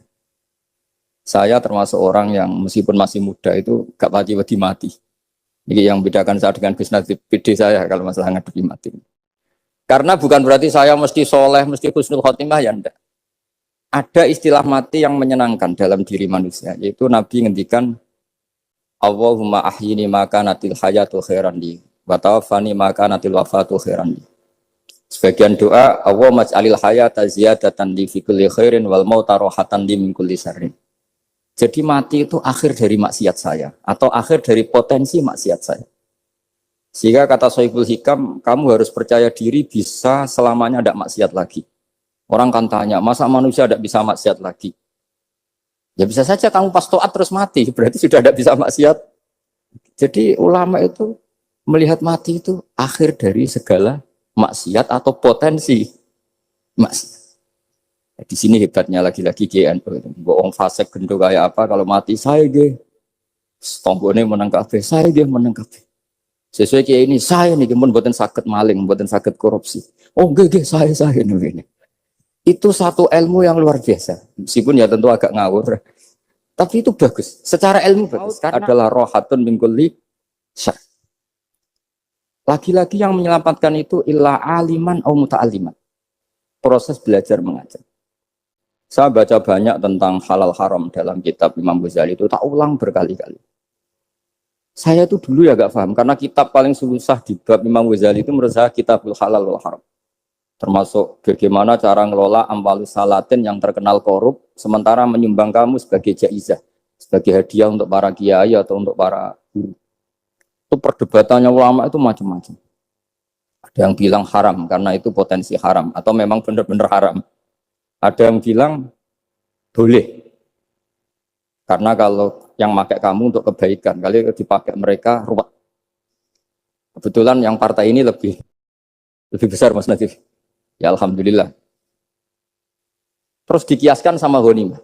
Saya termasuk orang yang meskipun masih muda itu gak pati-pati mati. Ini yang bedakan saya dengan Gus Nadim, PD saya kalau masalah ngadepi mati. Karena bukan berarti saya mesti soleh, mesti husnul khotimah, ya enggak. Ada istilah mati yang menyenangkan dalam diri manusia, yaitu Nabi ngendikan Allahumma ahyini maka natil hayatu khairan li wa tawaffani maka natil wafatu khairan li. Sebagian doa Allahumma maj'alil hayata ziyadatan li fi kulli khairin wal mauta rohatan li min kulli syarrin. Jadi mati itu akhir dari maksiat saya atau akhir dari potensi maksiat saya. Sehingga kata Sohibul Hikam, kamu harus percaya diri bisa selamanya tidak maksiat lagi. Orang kan tanya, masa manusia tidak bisa maksiat lagi? Ya bisa saja kamu pas toat terus mati, berarti sudah tidak bisa maksiat. Jadi ulama itu melihat mati itu akhir dari segala maksiat atau potensi maksiat. Di sini hebatnya lagi-lagi GNU. Bohong fasek gendo kayak apa kalau mati saya ge. Tombone menang kabeh, saya ge menang kabeh. Sesuai kayak ini saya nih pun buatan sakit maling, buatan sakit korupsi. Oh ge saya ini. Itu satu ilmu yang luar biasa. Meskipun ya tentu agak ngawur. Tapi itu bagus. Secara ilmu bagus. Karena adalah rohatun min kulli syarr. Lagi-lagi yang menyelamatkan itu illa aliman au muta'alliman. Proses belajar mengajar. Saya baca banyak tentang halal haram dalam kitab Imam Ghazali itu tak ulang berkali-kali. Saya itu dulu ya gak paham karena kitab paling susah di bab Imam Ghazali itu menurut saya kitabul halal wal haram. Termasuk bagaimana cara ngelola amwalus salatin yang terkenal korup, sementara menyumbang kamu sebagai jaizah, sebagai hadiah untuk para kiai atau untuk para guru. Itu perdebatannya ulama itu macam-macam. Ada yang bilang haram karena itu potensi haram, atau memang benar-benar haram. Ada yang bilang Boleh. Karena kalau yang pakai kamu untuk kebaikan, kali dipakai mereka ruwet. Kebetulan yang partai ini lebih besar Mas Nadif. Ya alhamdulillah. Terus dikiaskan sama ghanimah.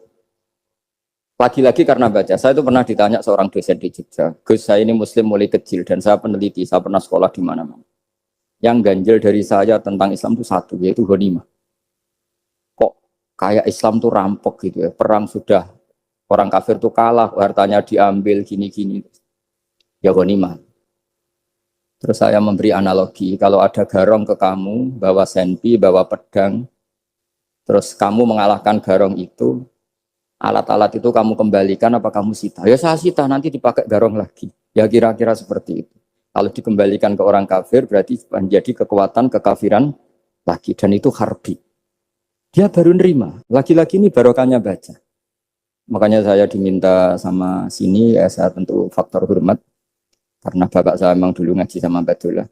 Lagi-lagi karena baca, saya itu pernah ditanya seorang dosen di Jogja, Gus saya ini muslim mulai kecil dan saya peneliti, saya pernah sekolah di mana-mana. Yang ganjil dari saya tentang Islam itu satu, yaitu ghanimah. Kok kayak Islam tuh rampok gitu ya, perang sudah, orang kafir tuh kalah, hartanya diambil gini-gini. Ya ghanimah. Terus saya memberi analogi, kalau ada garong ke kamu, bawa senpi, bawa pedang, terus kamu mengalahkan garong itu, alat-alat itu kamu kembalikan apa kamu sita? Ya saya sita, nanti dipakai garong lagi. Ya kira-kira seperti itu. Kalau dikembalikan ke orang kafir berarti menjadi kekuatan kekafiran lagi. Dan itu harbi. Dia baru nerima. Lagi-lagi ini barokahnya baca. Makanya saya diminta sama sini, ya saya tentu faktor hormat. Karena bapak saya memang dulu ngaji sama Badullah.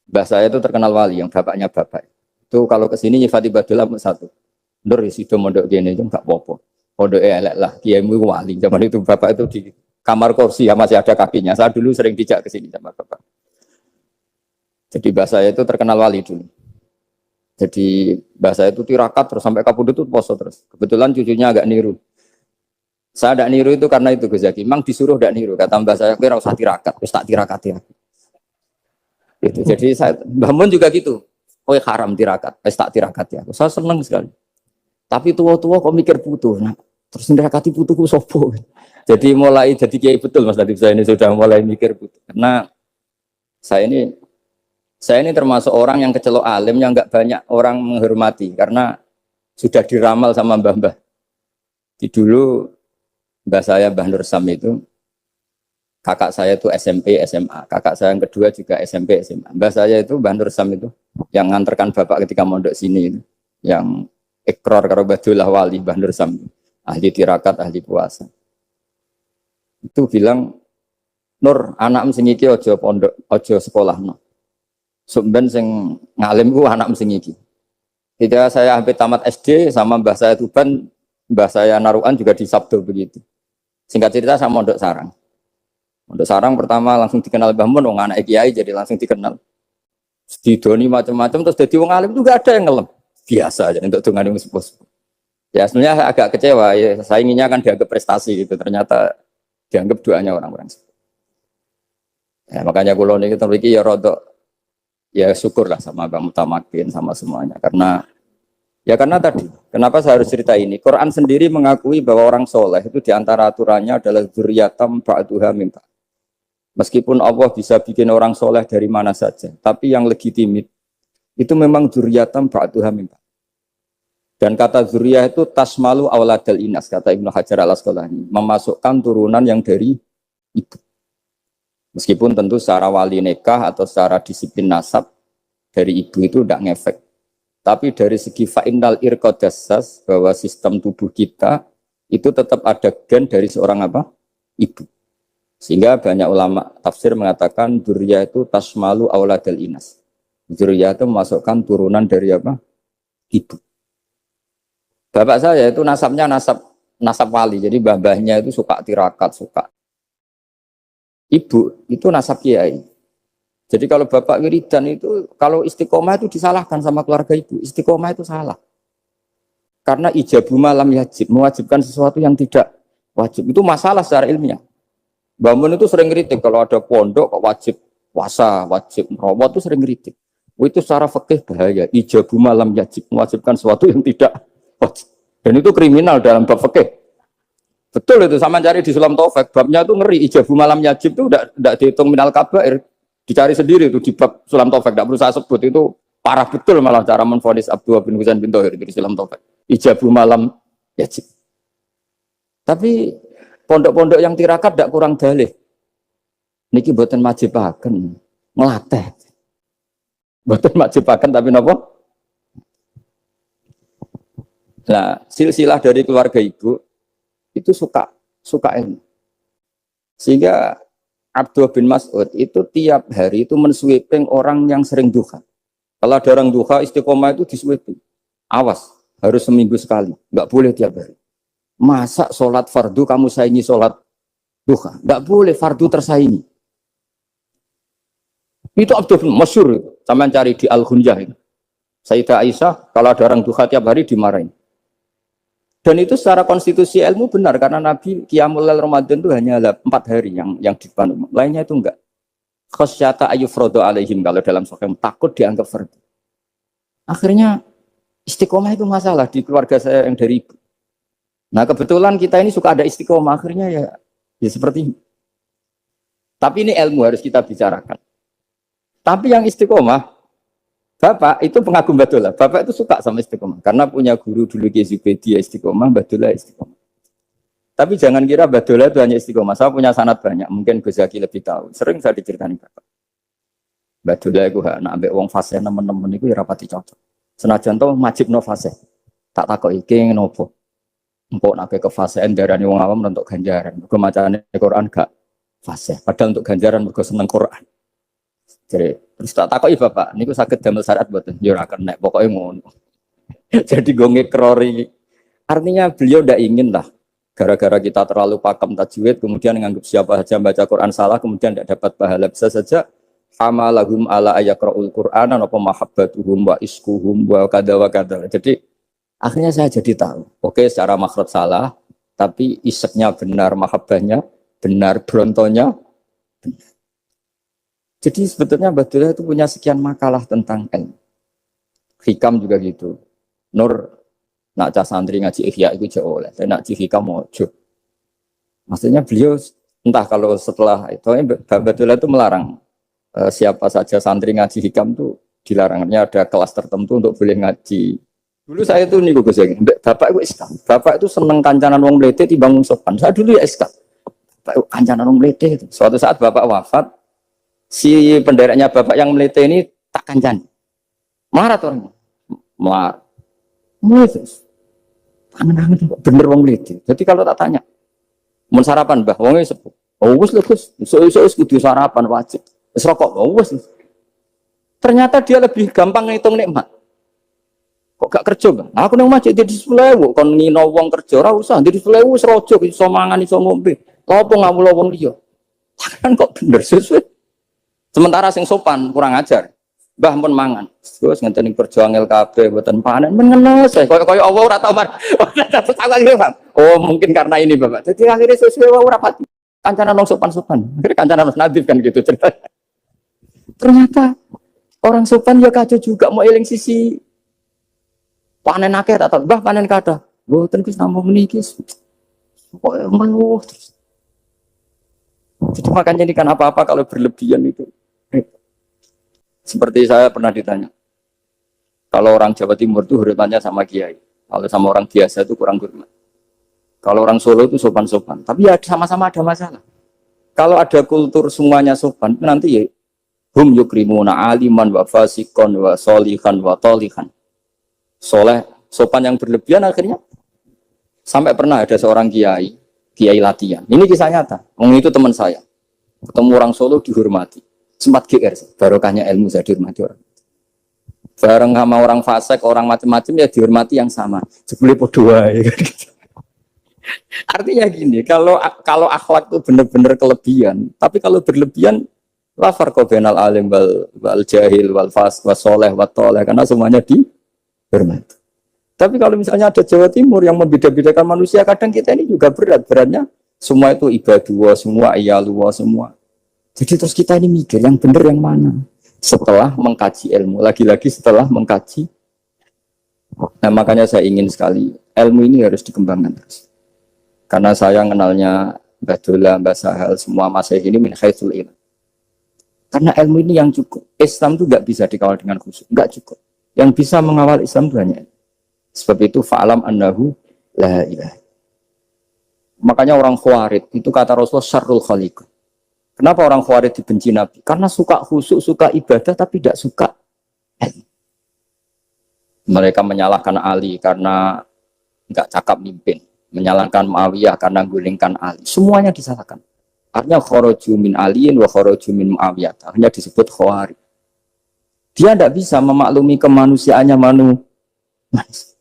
Mbah saya itu terkenal wali, yang bapaknya bapak. Itu kalau kesini nyifati Badullah satu. Nur itu mondok gini, itu enggak apa-apa. Pondok elek lah, kiaimu wali. Zaman itu bapak itu di kamar kursi ya masih ada kakinya. Saya dulu sering dijak ke sini sama bapak. Jadi bahasa itu terkenal wali dulu. Jadi bahasa itu tirakat terus sampai kapundut itu poso terus. Kebetulan cucunya agak niru. Saya tidak niru itu karena itu Gus Zaki. Memang disuruh tidak niru. Kata mbak saya, kira usah tirakat, terus tak tirakat ya. Gitu. Jadi saya, Mbah Mun juga gitu. Oh haram tirakat, terus tak tirakat ya. Saya senang sekali. Tapi tua-tua kok mikir putu. Nah, terus nirakati putuku sopo. Jadi mulai jadi kiai betul Mas Nadif, saya ini sudah mulai mikir putu. Karena saya ini termasuk orang yang kecelok alim yang enggak banyak orang menghormati karena sudah diramal sama mbah-mbah. Di dulu mbah saya Mbah Nur Sam itu kakak saya itu SMP SMA, kakak saya yang kedua juga SMP SMA. Mbah saya itu Mbah Nur Sam itu yang nganterkan bapak ketika mondok sini itu, yang ikrar karo Badullah wali Mbah Nur Sam, ahli tirakat, ahli puasa. Itu bilang, Nur, anak sing iki aja pondok, aja sekolahno. Sumben sing ngalim ku anak sing iki. Ketika saya hampir tamat SD sama mbah saya Tuban, mbah saya Narukan juga di Sabdo begitu. Singkat cerita saya mondok sarang. Mondok sarang pertama langsung dikenal Mbah Mun, wong anak kiai jadi langsung dikenal. Didoni macam-macam terus jadi wong alim juga ada yang ngelem. Biasa aja untuk dengan yang sepuh. Ya sebenarnya saya agak kecewa ya, saya inginnya kan dianggap prestasi gitu, ternyata dianggap doanya orang-orang. Ya, makanya kalau ini kita ya rodok ya syukurlah sama Bang Mutamakin sama semuanya karena tadi kenapa saya harus cerita ini, Quran sendiri mengakui bahwa orang soleh itu diantara aturannya adalah dzurriyyatam ba'duha min ba'd. Meskipun Allah bisa bikin orang soleh dari mana saja, tapi yang legitimit itu memang dzurriyyatam ba'duha min ba'd. Dan kata dzurriyah itu tasmalu auladal inas, kata Ibnu Hajar al-Asqalani, memasukkan turunan yang dari ibu. Meskipun tentu secara wali nikah atau secara disiplin nasab dari ibu itu tidak ngefek. Tapi dari segi fa'innal irqadassas, bahwa sistem tubuh kita itu tetap ada gen dari seorang apa? Ibu. Sehingga banyak ulama tafsir mengatakan dzurriyah itu tasmalu auladal inas. Dzurriyah itu memasukkan turunan dari apa? Ibu. Bapak saya itu nasabnya nasab wali. Jadi mbah-mbahnya itu suka tirakat, suka. Ibu itu nasab kiai. Jadi kalau bapak wiridan itu, kalau istiqomah itu disalahkan sama keluarga ibu. Istiqomah itu salah. Karena ijabu malam yajib, mewajibkan sesuatu yang tidak wajib. Itu masalah secara ilmiah. Mbah Mun itu sering kritik kalau ada pondok kok wajib puasa, wajib merawat itu sering kritik. Itu secara fikih bahaya. Ijabu malam yajib, mewajibkan sesuatu yang tidak wajib. Dan itu kriminal dalam bab fikih. Betul itu, sama cari di Sulam Taufik, babnya itu ngeri, ijabu malam yajib itu tidak dihitung minal kabair, dicari sendiri itu di bab Sulam Taufik, tidak perlu saya sebut, itu parah betul malah cara menvonis Abdullah bin Husain bin Thohir di Sulam Taufik, ijabu malam yajib. Tapi pondok-pondok yang tirakat tidak kurang dalih, niki boten majibaken, melatih, boten majibaken tapi napa? Nah, silsilah dari keluarga ibu itu suka ilmu. Sehingga Abdullah bin Mas'ud itu tiap hari itu mensweeping orang yang sering duha. Kalau ada orang duha istiqomah itu disweeping. Awas, harus seminggu sekali, nggak boleh tiap hari. Masa sholat fardu kamu saingi sholat duha? Enggak boleh, fardu tersaingi. Itu Abdul masyhur, sampean cari di Al-Hunjah itu. Sayyidah Aisyah kalau ada orang duha tiap hari dimarahin. Dan itu secara konstitusi ilmu benar karena Nabi Qiyamul Lail Ramadan itu hanya 4 hari yang dipandu. Lainnya itu enggak. Khasyata ayyufrodo alaihim kalau dalam sahih takut dianggap fardu. Akhirnya istiqomah itu masalah di keluarga saya yang dari ibu. Nah kebetulan kita ini suka ada istiqomah akhirnya ya seperti ini. Tapi ini ilmu harus kita bicarakan. Tapi yang istiqomah, Bapak itu pengagum Badolah. Bapak itu suka sama istiqomah karena punya guru dulu Gezubedi istiqomah, Badolah istiqomah. Tapi jangan kira Badolah itu hanya istiqomah. Saya punya sanad banyak. Mungkin Gus Zaki lebih tahu. Sering saya diceritain Bapak. Badolah itu nak ambek wong fase teman-teman itu ya rapati cocok. Senajan to majib no fase. Tak takoki iki nopo. Empuk nak ke fasean darani wong awam untuk ganjaran. Mergo macane Quran gak fase. Padahal untuk ganjaran mergo seneng Quran. Jadi terus tak takoki Bapak, niku saged damel syarat mboten? Ya ora kenek, pokoke ngono. Jadi go ngekrori. Artinya beliau ndak ingin lah gara-gara kita terlalu pakem tajwid kemudian menganggap siapa saja baca Quran salah kemudian tidak dapat pahala. Bisa saja amalahum ala ayakraul Qur'ana apa mahabbatuhum wa iskuhum wa kada wa kada. Jadi akhirnya saya jadi tahu. Oke, secara makhraj salah, tapi iseknya benar, mahabbahnya benar, brontonya benar. Jadi sebetulnya Badolah itu punya sekian makalah tentang ilmu. Hikam juga gitu. Nur nak cah santri ngaji ihya itu jauh oleh. Saya nak ngaji hikam mojo. Maksudnya beliau entah kalau setelah itu Badolah itu melarang siapa saja santri ngaji hikam itu dilarangnya ada kelas tertentu untuk boleh ngaji. Dulu saya itu nih Gus Zaki, Bapak itu Islam. Bapak itu seneng kancanan wong mlete timbang wong sopan. Saya dulu ya Islam. Bapak itu kancanan wong mlete. Suatu saat Bapak wafat, si pendereknya Bapak yang melete ini tak kancan. Marah tuh. Marah. Moses. Tangan-tangan bener wong melete. Jadi kalau tak tanya, mau sarapan Mbah, wongnya sepuh. Oh wis lho Gus, iso kudu sarapan wajib. Wis rokok, oh wis. Ternyata dia lebih gampang ngitung nikmat. Kok gak kerja, Bang? Aku nang masjid di 10.000, kon ngino wong kerja ora usah, di 10.000 wis rojo iso mangan iso ngombe. Apa ngawula wong liya? Kan kok bener sesuai. Sementara sing sopan kurang ajar. Mbah pun mangan. Terus ngenteni kerja angel kabeh mboten panen mengenes. Kaya Allah ora tau mar. Oh, mungkin karena ini, Bapak. Jadi akhirnya sesuai wae ora pati. Kancanan wong sopan-sopan. Akhirnya kancanan Mas Nadif kan gitu cerita. Ternyata orang sopan ya kacau juga mau eling sisi panen akeh tak tahu. Mbah panen kathah. Mboten Gus namung niki. Kok meluh terus. Jadi makanya ini kan apa-apa kalau berlebihan itu. Seperti saya pernah ditanya, kalau orang Jawa Timur itu hormatnya sama kiai, kalau sama orang biasa itu kurang hormat. Kalau orang Solo itu sopan-sopan, tapi ya sama-sama ada masalah. Kalau ada kultur semuanya sopan, nanti ya hum yukrimuna aliman wa fasikon wa solihan wa tolihan. Soleh, sopan yang berlebihan akhirnya sampai pernah ada seorang kiai latihan. Ini kisah nyata. Itu teman saya. Ketemu orang Solo dihormati. Sempat GR, barokahnya ilmu saya dihormati orang. Bareng sama orang fasik, orang macam-macam ya dihormati yang sama. Sebelum podoa ya. Artinya gini, kalau akhlak itu benar-benar kelebihan, tapi kalau berlebihan la farqa bainal alim wal jahil wal fas was soleh wat toleh karena semuanya dihormati. Tapi kalau misalnya ada Jawa Timur yang membeda-bedakan manusia, kadang kita ini juga beratnya semua itu ibadah, semua iyalullah semua. Jadi terus kita ini mikir yang benar yang mana setelah mengkaji ilmu, lagi-lagi setelah mengkaji. Nah makanya saya ingin sekali ilmu ini harus dikembangkan terus. Karena saya kenalnya Mbah Dolah, Mbah Sahal, semua masyayikh ini min haitsul ilm. Karena ilmu ini yang cukup. Islam itu nggak bisa dikawal dengan khusyuk, nggak cukup. Yang bisa mengawal Islam itu hanya. Sebab itu fa'alam annahu la ilaha. Makanya orang Khawarij itu kata Rasulullah syarrul khaliq. Kenapa orang Khawarij dibenci Nabi? Karena suka khusyuk, suka ibadah, tapi tidak suka ilmu. Mereka menyalahkan Ali karena nggak cakap mimpin, menyalahkan Muawiyah karena gulingkan Ali. Semuanya disalahkan. Artinya kharaju min aliin wa kharaju min Muawiyah. Akhirnya disebut Khawarij. Dia tidak bisa memaklumi kemanusiaannya manusia.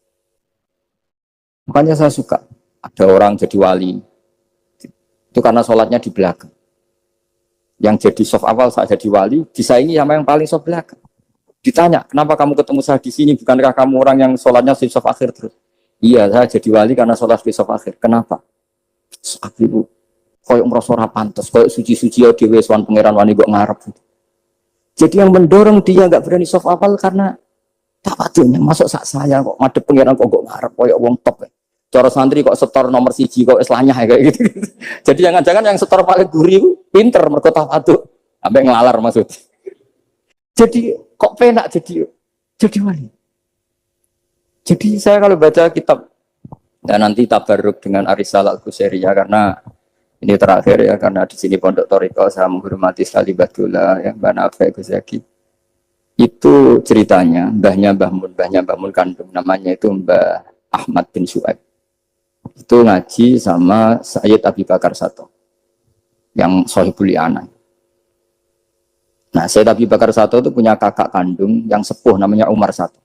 Makanya saya suka. ada orang jadi wali. Itu karena sholatnya di belakang. Yang jadi soft awal saat jadi wali, disaingi sama yang paling soft belakang. Ditanya, kenapa kamu ketemu saya di sini? Bukankah kamu orang yang sholatnya di soft akhir terus? Iya, saya jadi wali karena sholat di soft akhir. Kenapa? Aku itu koyok merasa ora pantes, koyok suci-suci ya dhewe sowan pangeran wani kok ngarep. Jadi yang mendorong dia nggak berani soft awal karena tak patutnya masuk sak saya kok madep pangeran kok ngarep koyok wong top. Cara santri kok setor nomor siji kok islahnya kayak gitu. Jadi jangan-jangan yang setor paling gurih pinter mergo tak patut sampai ngelalar maksud. Jadi kok penak jadi wali. Jadi saya kalau baca kitab dan nanti tabarruk dengan Ar-Risalah Al-Qusairiyah karena ini terakhir ya karena di sini Pondok Thariqah saya menghormati sekali Badullah ya Mbak Nafi Gus Zaki. Itu ceritanya mbahnya Mbah Mun kandung namanya itu Mbah Ahmad bin Syuaib. Itu ngaji sama Sayyid Abi Bakar Sato yang Sohibul Li'anah. Nah, Sayyid Abi Bakar Sato itu punya kakak kandung yang sepuh namanya Umar Sato.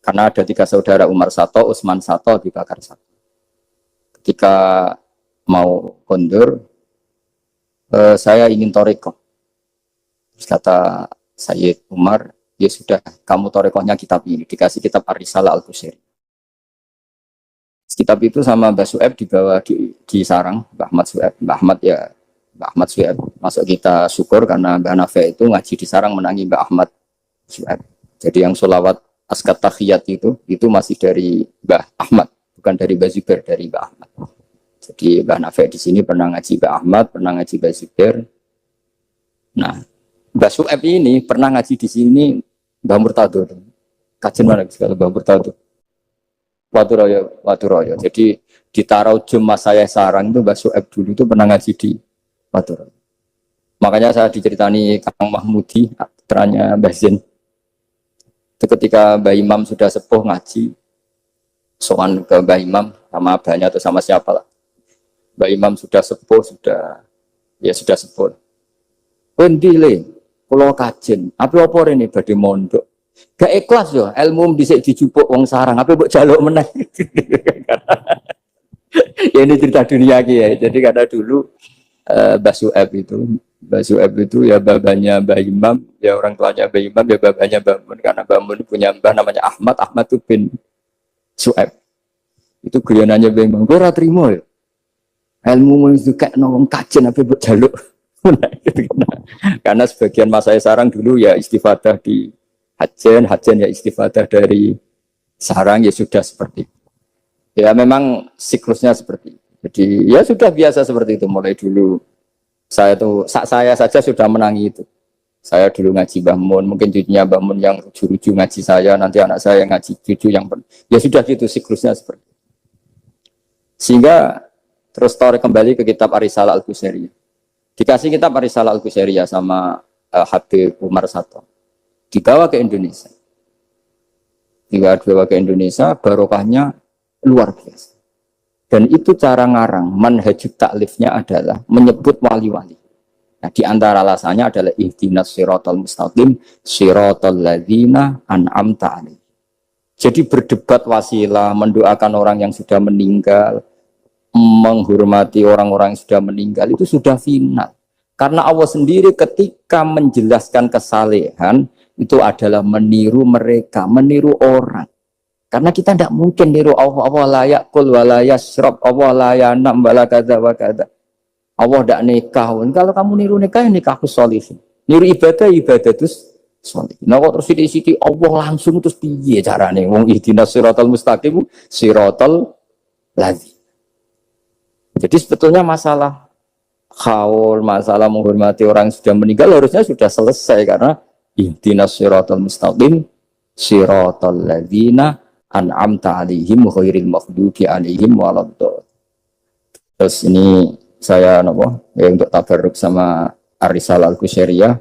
Karena ada 3 saudara Umar Sato, Utsman Sato, Abi Bakar Sato. Ketika mau kondur, saya ingin torikoh. Terus kata Sayyid Umar, ya sudah, kamu torikohnya kitab ini. Dikasih kitab Ar-Risalah Al-Qusairiyah. Kitab itu sama Mbah Su'aib dibawa di sarang, Mbah Ahmad Su'aib. Masuk kita syukur karena Mbah Nafi itu ngaji di sarang menangi Mbah Ahmad Su'aib. Jadi yang sholawat askat takhiyat itu masih dari Mbah Ahmad, bukan dari Mbah Zubair, dari Mbah Ahmad. Jadi Mbah Nafi di sini pernah ngaji Mbah Ahmad, pernah ngaji Mbah Zubair. Nah, Mbah Su'aib ini pernah ngaji di sini Mbah Murtado. Kajian mana sekali Mbah Murtado? Waturoyo. Jadi di Taraujum Mas saya sarang itu Mbah Su'aib dulu itu pernah ngaji di Waturoyo. Makanya saya diceritani Kang Mahmudi, putranya Mbah Zain. Itu ketika Mbah Imam sudah sepuh ngaji, sowan ke Mbah Imam sama abahnya atau sama siapa lah. Mbah Imam sudah sepuh, sudah sepuh. Pendile, kalau kajen, apa ini badhe mondok. Gak ikhlas yo, ilmu dhisik dijupuk wong sarang, apa mbok jaluk meneh. Ya ini cerita dunia ya. Jadi karena dulu Mbah Su'aib itu ya babanya Mbah Imam, ya orang tuanya Mbah Imam, ya babanya Mbah Mun. Karena Mbah Mun punya mbah namanya Ahmad itu bin Su'aib. Itu guyonannya Mbah Imam, gue ora trimo ya. Ilmu itu kayak nongong kajen apa mbok jaluk. Karena sebagian mas saya sarang dulu ya istifadah di hajen ya istifadah dari sarang ya sudah seperti itu. Ya memang siklusnya seperti itu. Jadi ya sudah biasa seperti itu mulai dulu. Saya saja sudah menangi itu. Saya dulu ngaji Mbah Mun, mungkin cucunya Mbah Mun yang ruju-ruju ngaji saya, nanti anak saya yang ngaji cucu yang ya sudah gitu siklusnya seperti itu. Sehingga terus tarik kembali ke kitab Ar-Risalah Al-Qusairiyah. Dikasih kitab Ar-Risalah Al-Qusairiyah sama Habib Umar Sato. Dibawa ke Indonesia. Barokahnya luar biasa. Dan itu cara ngarang, manhajut taklifnya adalah menyebut wali-wali. Nah, di antara alasannya adalah ihdinas siratal mustaqim, siratal ladzina an'amta alaihim. Jadi berdebat wasilah, mendoakan orang yang sudah meninggal, menghormati orang-orang yang sudah meninggal, itu sudah final. Karena Allah sendiri ketika menjelaskan kesalehan, itu adalah meniru mereka, meniru orang. Karena kita tidak mungkin niru Allah la yakul wa la yashrab, Allah la yanam wa la kadza wa kadza. Allah tidak nikah. Kalau kamu niru nikah, nikahku sholihin. Niru ibadah terus sholihin. Nah kok terus sithik-sithik Allah langsung terus piye carane? Wong ihdinas siratal mustaqim, siratal ladzi. Jadi sebetulnya masalah khaul, masalah menghormati orang yang sudah meninggal harusnya sudah selesai karena ihdinas siratal mustaqim siratal ladzina an'amta alaihim ghairil maghdubi alaihim waladdallin. Terus ini saya untuk tabarruk sama Ar-Risalah Al-Qusairiyah.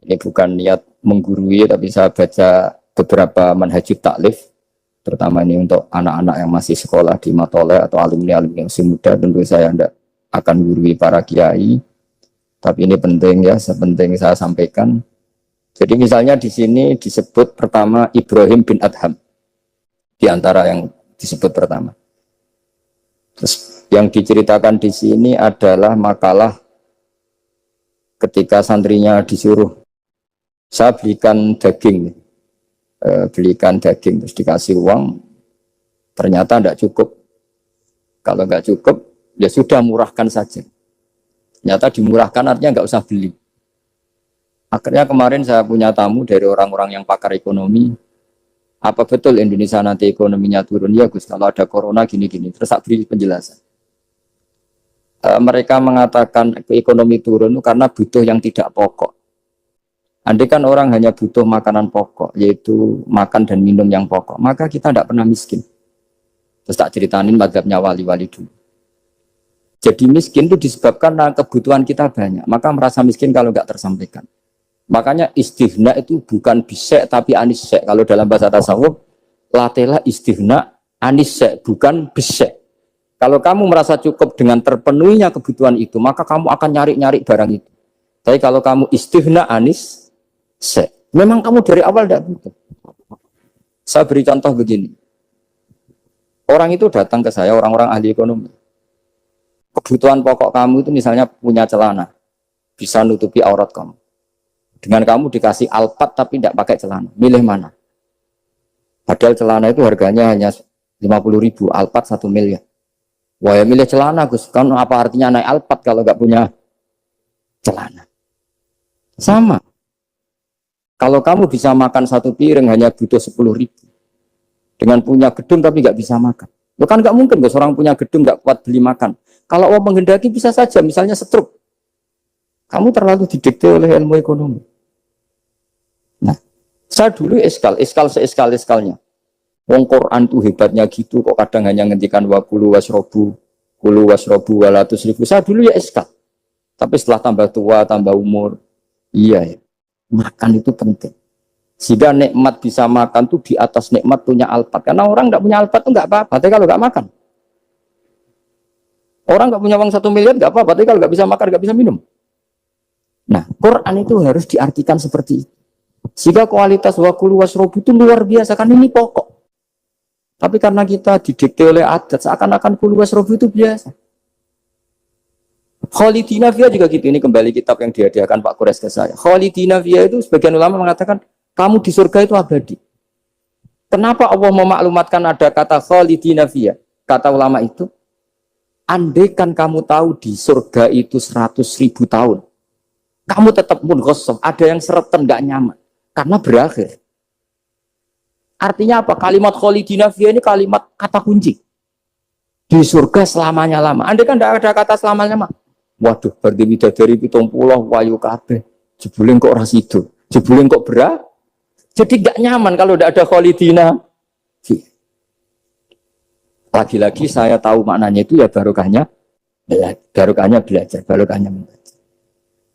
Ini bukan niat menggurui tapi saya baca beberapa manhajut taklif terutama ini untuk anak-anak yang masih sekolah di Matole atau alumni-alumni yang masih muda. Tentu saya tidak akan gurui para kiai. Tapi ini penting ya, sepenting saya sampaikan. Jadi misalnya di sini disebut pertama Ibrahim bin Adham. Di antara yang disebut pertama. Terus yang diceritakan di sini adalah makalah ketika santrinya disuruh, saya belikan daging, terus dikasih uang, ternyata tidak cukup. Kalau nggak cukup, ya sudah murahkan saja. Ternyata dimurahkan artinya nggak usah beli. Akhirnya kemarin saya punya tamu dari orang-orang yang pakar ekonomi. Apa betul Indonesia nanti ekonominya turun? Ya Gus, kalau ada corona gini-gini. Terus saya beri penjelasan. Mereka mengatakan ekonomi turun karena butuh yang tidak pokok. Andai kan orang hanya butuh makanan pokok, yaitu makan dan minum yang pokok, maka kita tidak pernah miskin. Terus tak ceritainin madzhabnya wali-wali dulu. Jadi miskin itu disebabkan kebutuhan kita banyak, maka merasa miskin kalau nggak tersampaikan. Makanya istighna itu bukan bisek tapi anisek. Kalau dalam bahasa tasawuf, latela istighna anisek, bukan bisek. Kalau kamu merasa cukup dengan terpenuhinya kebutuhan itu, maka kamu akan nyari-nyari barang itu. Tapi kalau kamu istighna anisek, memang kamu dari awal tidak butuh. Saya beri contoh begini. Orang itu datang ke saya, orang-orang ahli ekonomi. Kebutuhan pokok kamu itu misalnya punya celana, bisa nutupi aurat kamu. Dengan kamu dikasih alpat tapi tidak pakai celana, milih mana? Padahal celana itu harganya hanya 50.000, alpat 1 miliar. Wah ya milih celana Gus, kan apa artinya naik alpat kalau nggak punya celana? Sama. Kalau kamu bisa makan 1 piring hanya butuh 10.000. Dengan punya gedung tapi nggak bisa makan. Lo kan nggak mungkin Gus, orang punya gedung nggak kuat beli makan. Kalau Allah menghendaki bisa saja, misalnya stroke. Kamu terlalu didikte oleh ilmu ekonomi. Nah, saya dulu eskal seeskal-eskalnya. Wong Quran tuh hebatnya gitu, kok kadang hanya ngendikan kulu wasrobu walatus ribu. Saya dulu ya eskal. Tapi setelah tambah tua, tambah umur, iya ya, makan itu penting. Sehingga nikmat bisa makan tuh di atas nikmat punya alpat. Karena orang nggak punya alpat tuh nggak apa-apa, tapi kalau nggak makan. Orang nggak punya uang 1 miliar nggak apa-apa, tapi kalau nggak bisa makan, nggak bisa minum. Nah, Quran itu harus diartikan seperti itu. Sehingga kualitas wakulu wasrobu itu luar biasa, kan ini pokok. Tapi karena kita didikte oleh adat, seakan-akan kulu wasrobu itu biasa. Khalidina Fiyah juga gitu, ini kembali kitab yang dihadiahkan Pak Kures ke saya. Khalidina Fiyah itu sebagian ulama mengatakan, kamu di surga itu abadi. Kenapa Allah memaklumatkan ada kata Khalidina Fiyah? Kata ulama itu, andaikan kamu tahu di surga itu 100.000 tahun, kamu tetap pun gosok, ada yang seretan gak nyaman karena berakhir. Artinya apa? Kalimat khalidina fiyah ini kalimat kata kunci di surga selamanya lama. Andai kan tidak ada kata selamanya lama, waduh berarti bidadari 70 wayu kabeh jebule kok ora sido, jebule kok berat, jadi gak nyaman kalau tidak ada khalidina fiyah. Lagi-lagi saya tahu maknanya itu ya barokahnya belajar, barokahnya membaca.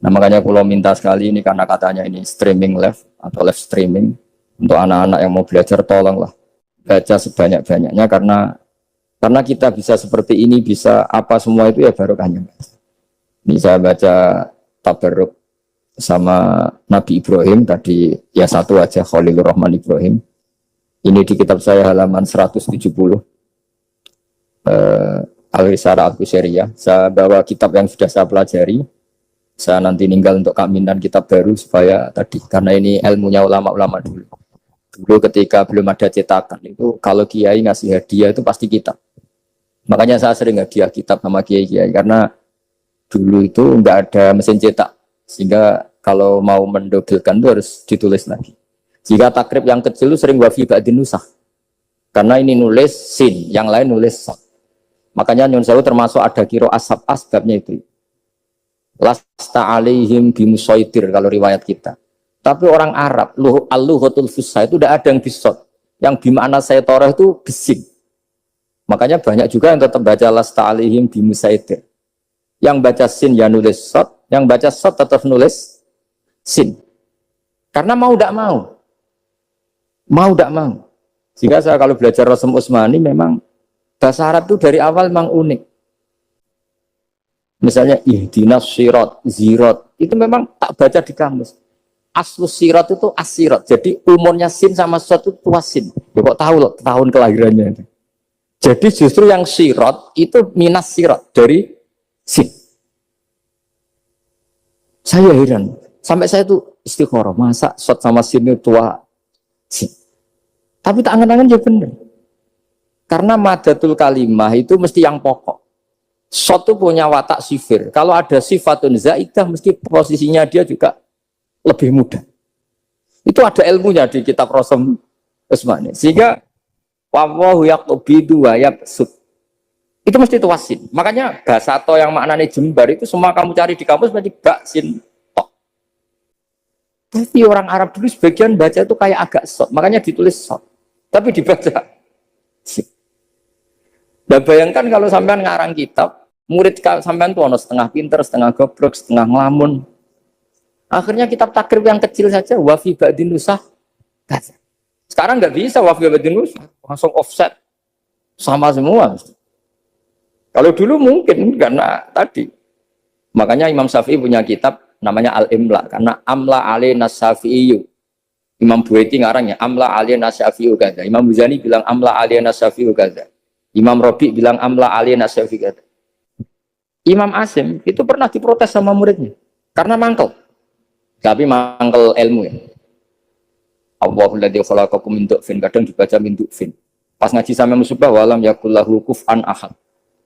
Nah makanya kalau minta sekali ini karena katanya ini streaming live atau live streaming untuk anak-anak yang mau belajar, tolonglah baca sebanyak-banyaknya karena kita bisa seperti ini, bisa apa semua itu ya barokahnya. Ini saya baca tabarruk sama Nabi Ibrahim tadi ya satu aja, Khalilur Rahman Ibrahim. Ini di kitab saya halaman 170. Al-Risalah Al-Qusairiyah. Saya bawa kitab yang sudah saya pelajari. Saya nanti ninggal untuk kaminan kitab baru supaya tadi, karena ini ilmunya ulama-ulama dulu. Dulu ketika belum ada cetakan itu, kalau kiai ngasih hadiah itu pasti kitab. Makanya saya sering hadiah kitab sama kiai-kiai karena dulu itu nggak ada mesin cetak, sehingga kalau mau mendobelkan itu harus ditulis lagi. Jika takrib yang kecil itu sering wafi ba'din nusakh, karena ini nulis sin, yang lain nulis sak. Makanya Nyun Sewu termasuk ada kiro ashab asbabnya itu. Lasta alaihim bimusaitir kalau riwayat kita. Tapi orang Arab, al-lughatul fusha itu tidak ada yang bisot. Yang bimana saya toreh itu bising. Makanya banyak juga yang tetap baca lasta alaihim bimusaitir. Yang baca sin ya nulis sot, yang baca sot tetap nulis sin. Karena mau tidak mau. Mau tidak mau. Sehingga saya kalau belajar Rasul Utsmani memang bahasa Arab itu dari awal memang unik. Misalnya ihdinas sirat, zirat, itu memang tak baca di kamus. Aslus sirat itu asirat. Jadi umurnya sin sama sot itu tua sin. Ya, kok tahu loh tahun kelahirannya itu. Jadi justru yang sirat itu minas sirat dari sin. Saya heran, sampai saya tuh istikharah, masa sot sama sin itu tua sin. Tapi tak angan-angan ya bener. Karena madatul kalimah itu mesti yang pokok. Sot itu punya watak sifir. Kalau ada sifatun zaidah, mesti posisinya dia juga lebih mudah. Itu ada ilmunya di kitab Rosem Usmani. Sehingga wallahu yaqbidu wa yabsut. Itu mesti tuasin. Makanya bahasa to yang maknanya jembar itu semua kamu cari di kampus berarti baksin tok. Tapi orang Arab dulu sebagian baca itu kayak agak sot, makanya ditulis sot. Tapi dibaca sin. Dan bayangkan kalau sampean ngarang kitab, murid sampean tuh ono setengah pinter, setengah goblok, setengah ngelamun. Akhirnya kitab takrib yang kecil saja wa fi ba'din nusah. Sekarang nggak bisa wa fi ba'din nusah, langsung offset sama semua. Kalau dulu mungkin karena tadi. Makanya Imam Syafi'i punya kitab namanya Al-Imla karena amla alaina Syafi'i. Imam Buaiti ngarangnya amla alaina Syafi'i kaza. Imam Muzani bilang amla alaina Syafi'i kaza. Imam Rabi bilang amla alaina Syafi'i kaza. Imam Asim itu pernah diprotes sama muridnya karena mangkel. Tapi mangkel ilmu ya. Allahul ladzi khalaqakum min du'fin, kadang dibaca min du'fin. Pas ngaji sama Musybah walam yakullahu kuf'an ahad.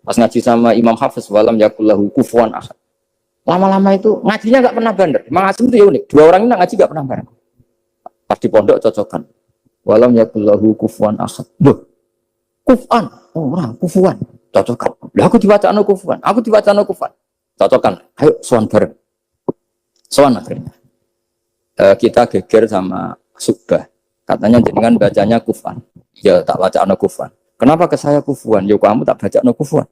Pas ngaji sama Imam Hafiz walam yakullahu kufuwan ahad. Lama-lama itu ngajinya nggak pernah bandar. Imam Asim itu ya unik. Dua orang ini ngaji nggak pernah bandar. Pas di pondok cocokan. Walam yakullahu kufuwan ahad. Loh, kufan, orang kufuwan, cocokan. Lah aku dibaca no kufuwan, aku dibaca no kufuwan, cocokan. Ayo sowan bareng. Sowan akhirnya. Kita geger sama Subah. Katanya jenengan bacanya kufan. Ya tak baca no kufan. Kenapa ke saya kufuan? Ya kamu tak baca no kufuan.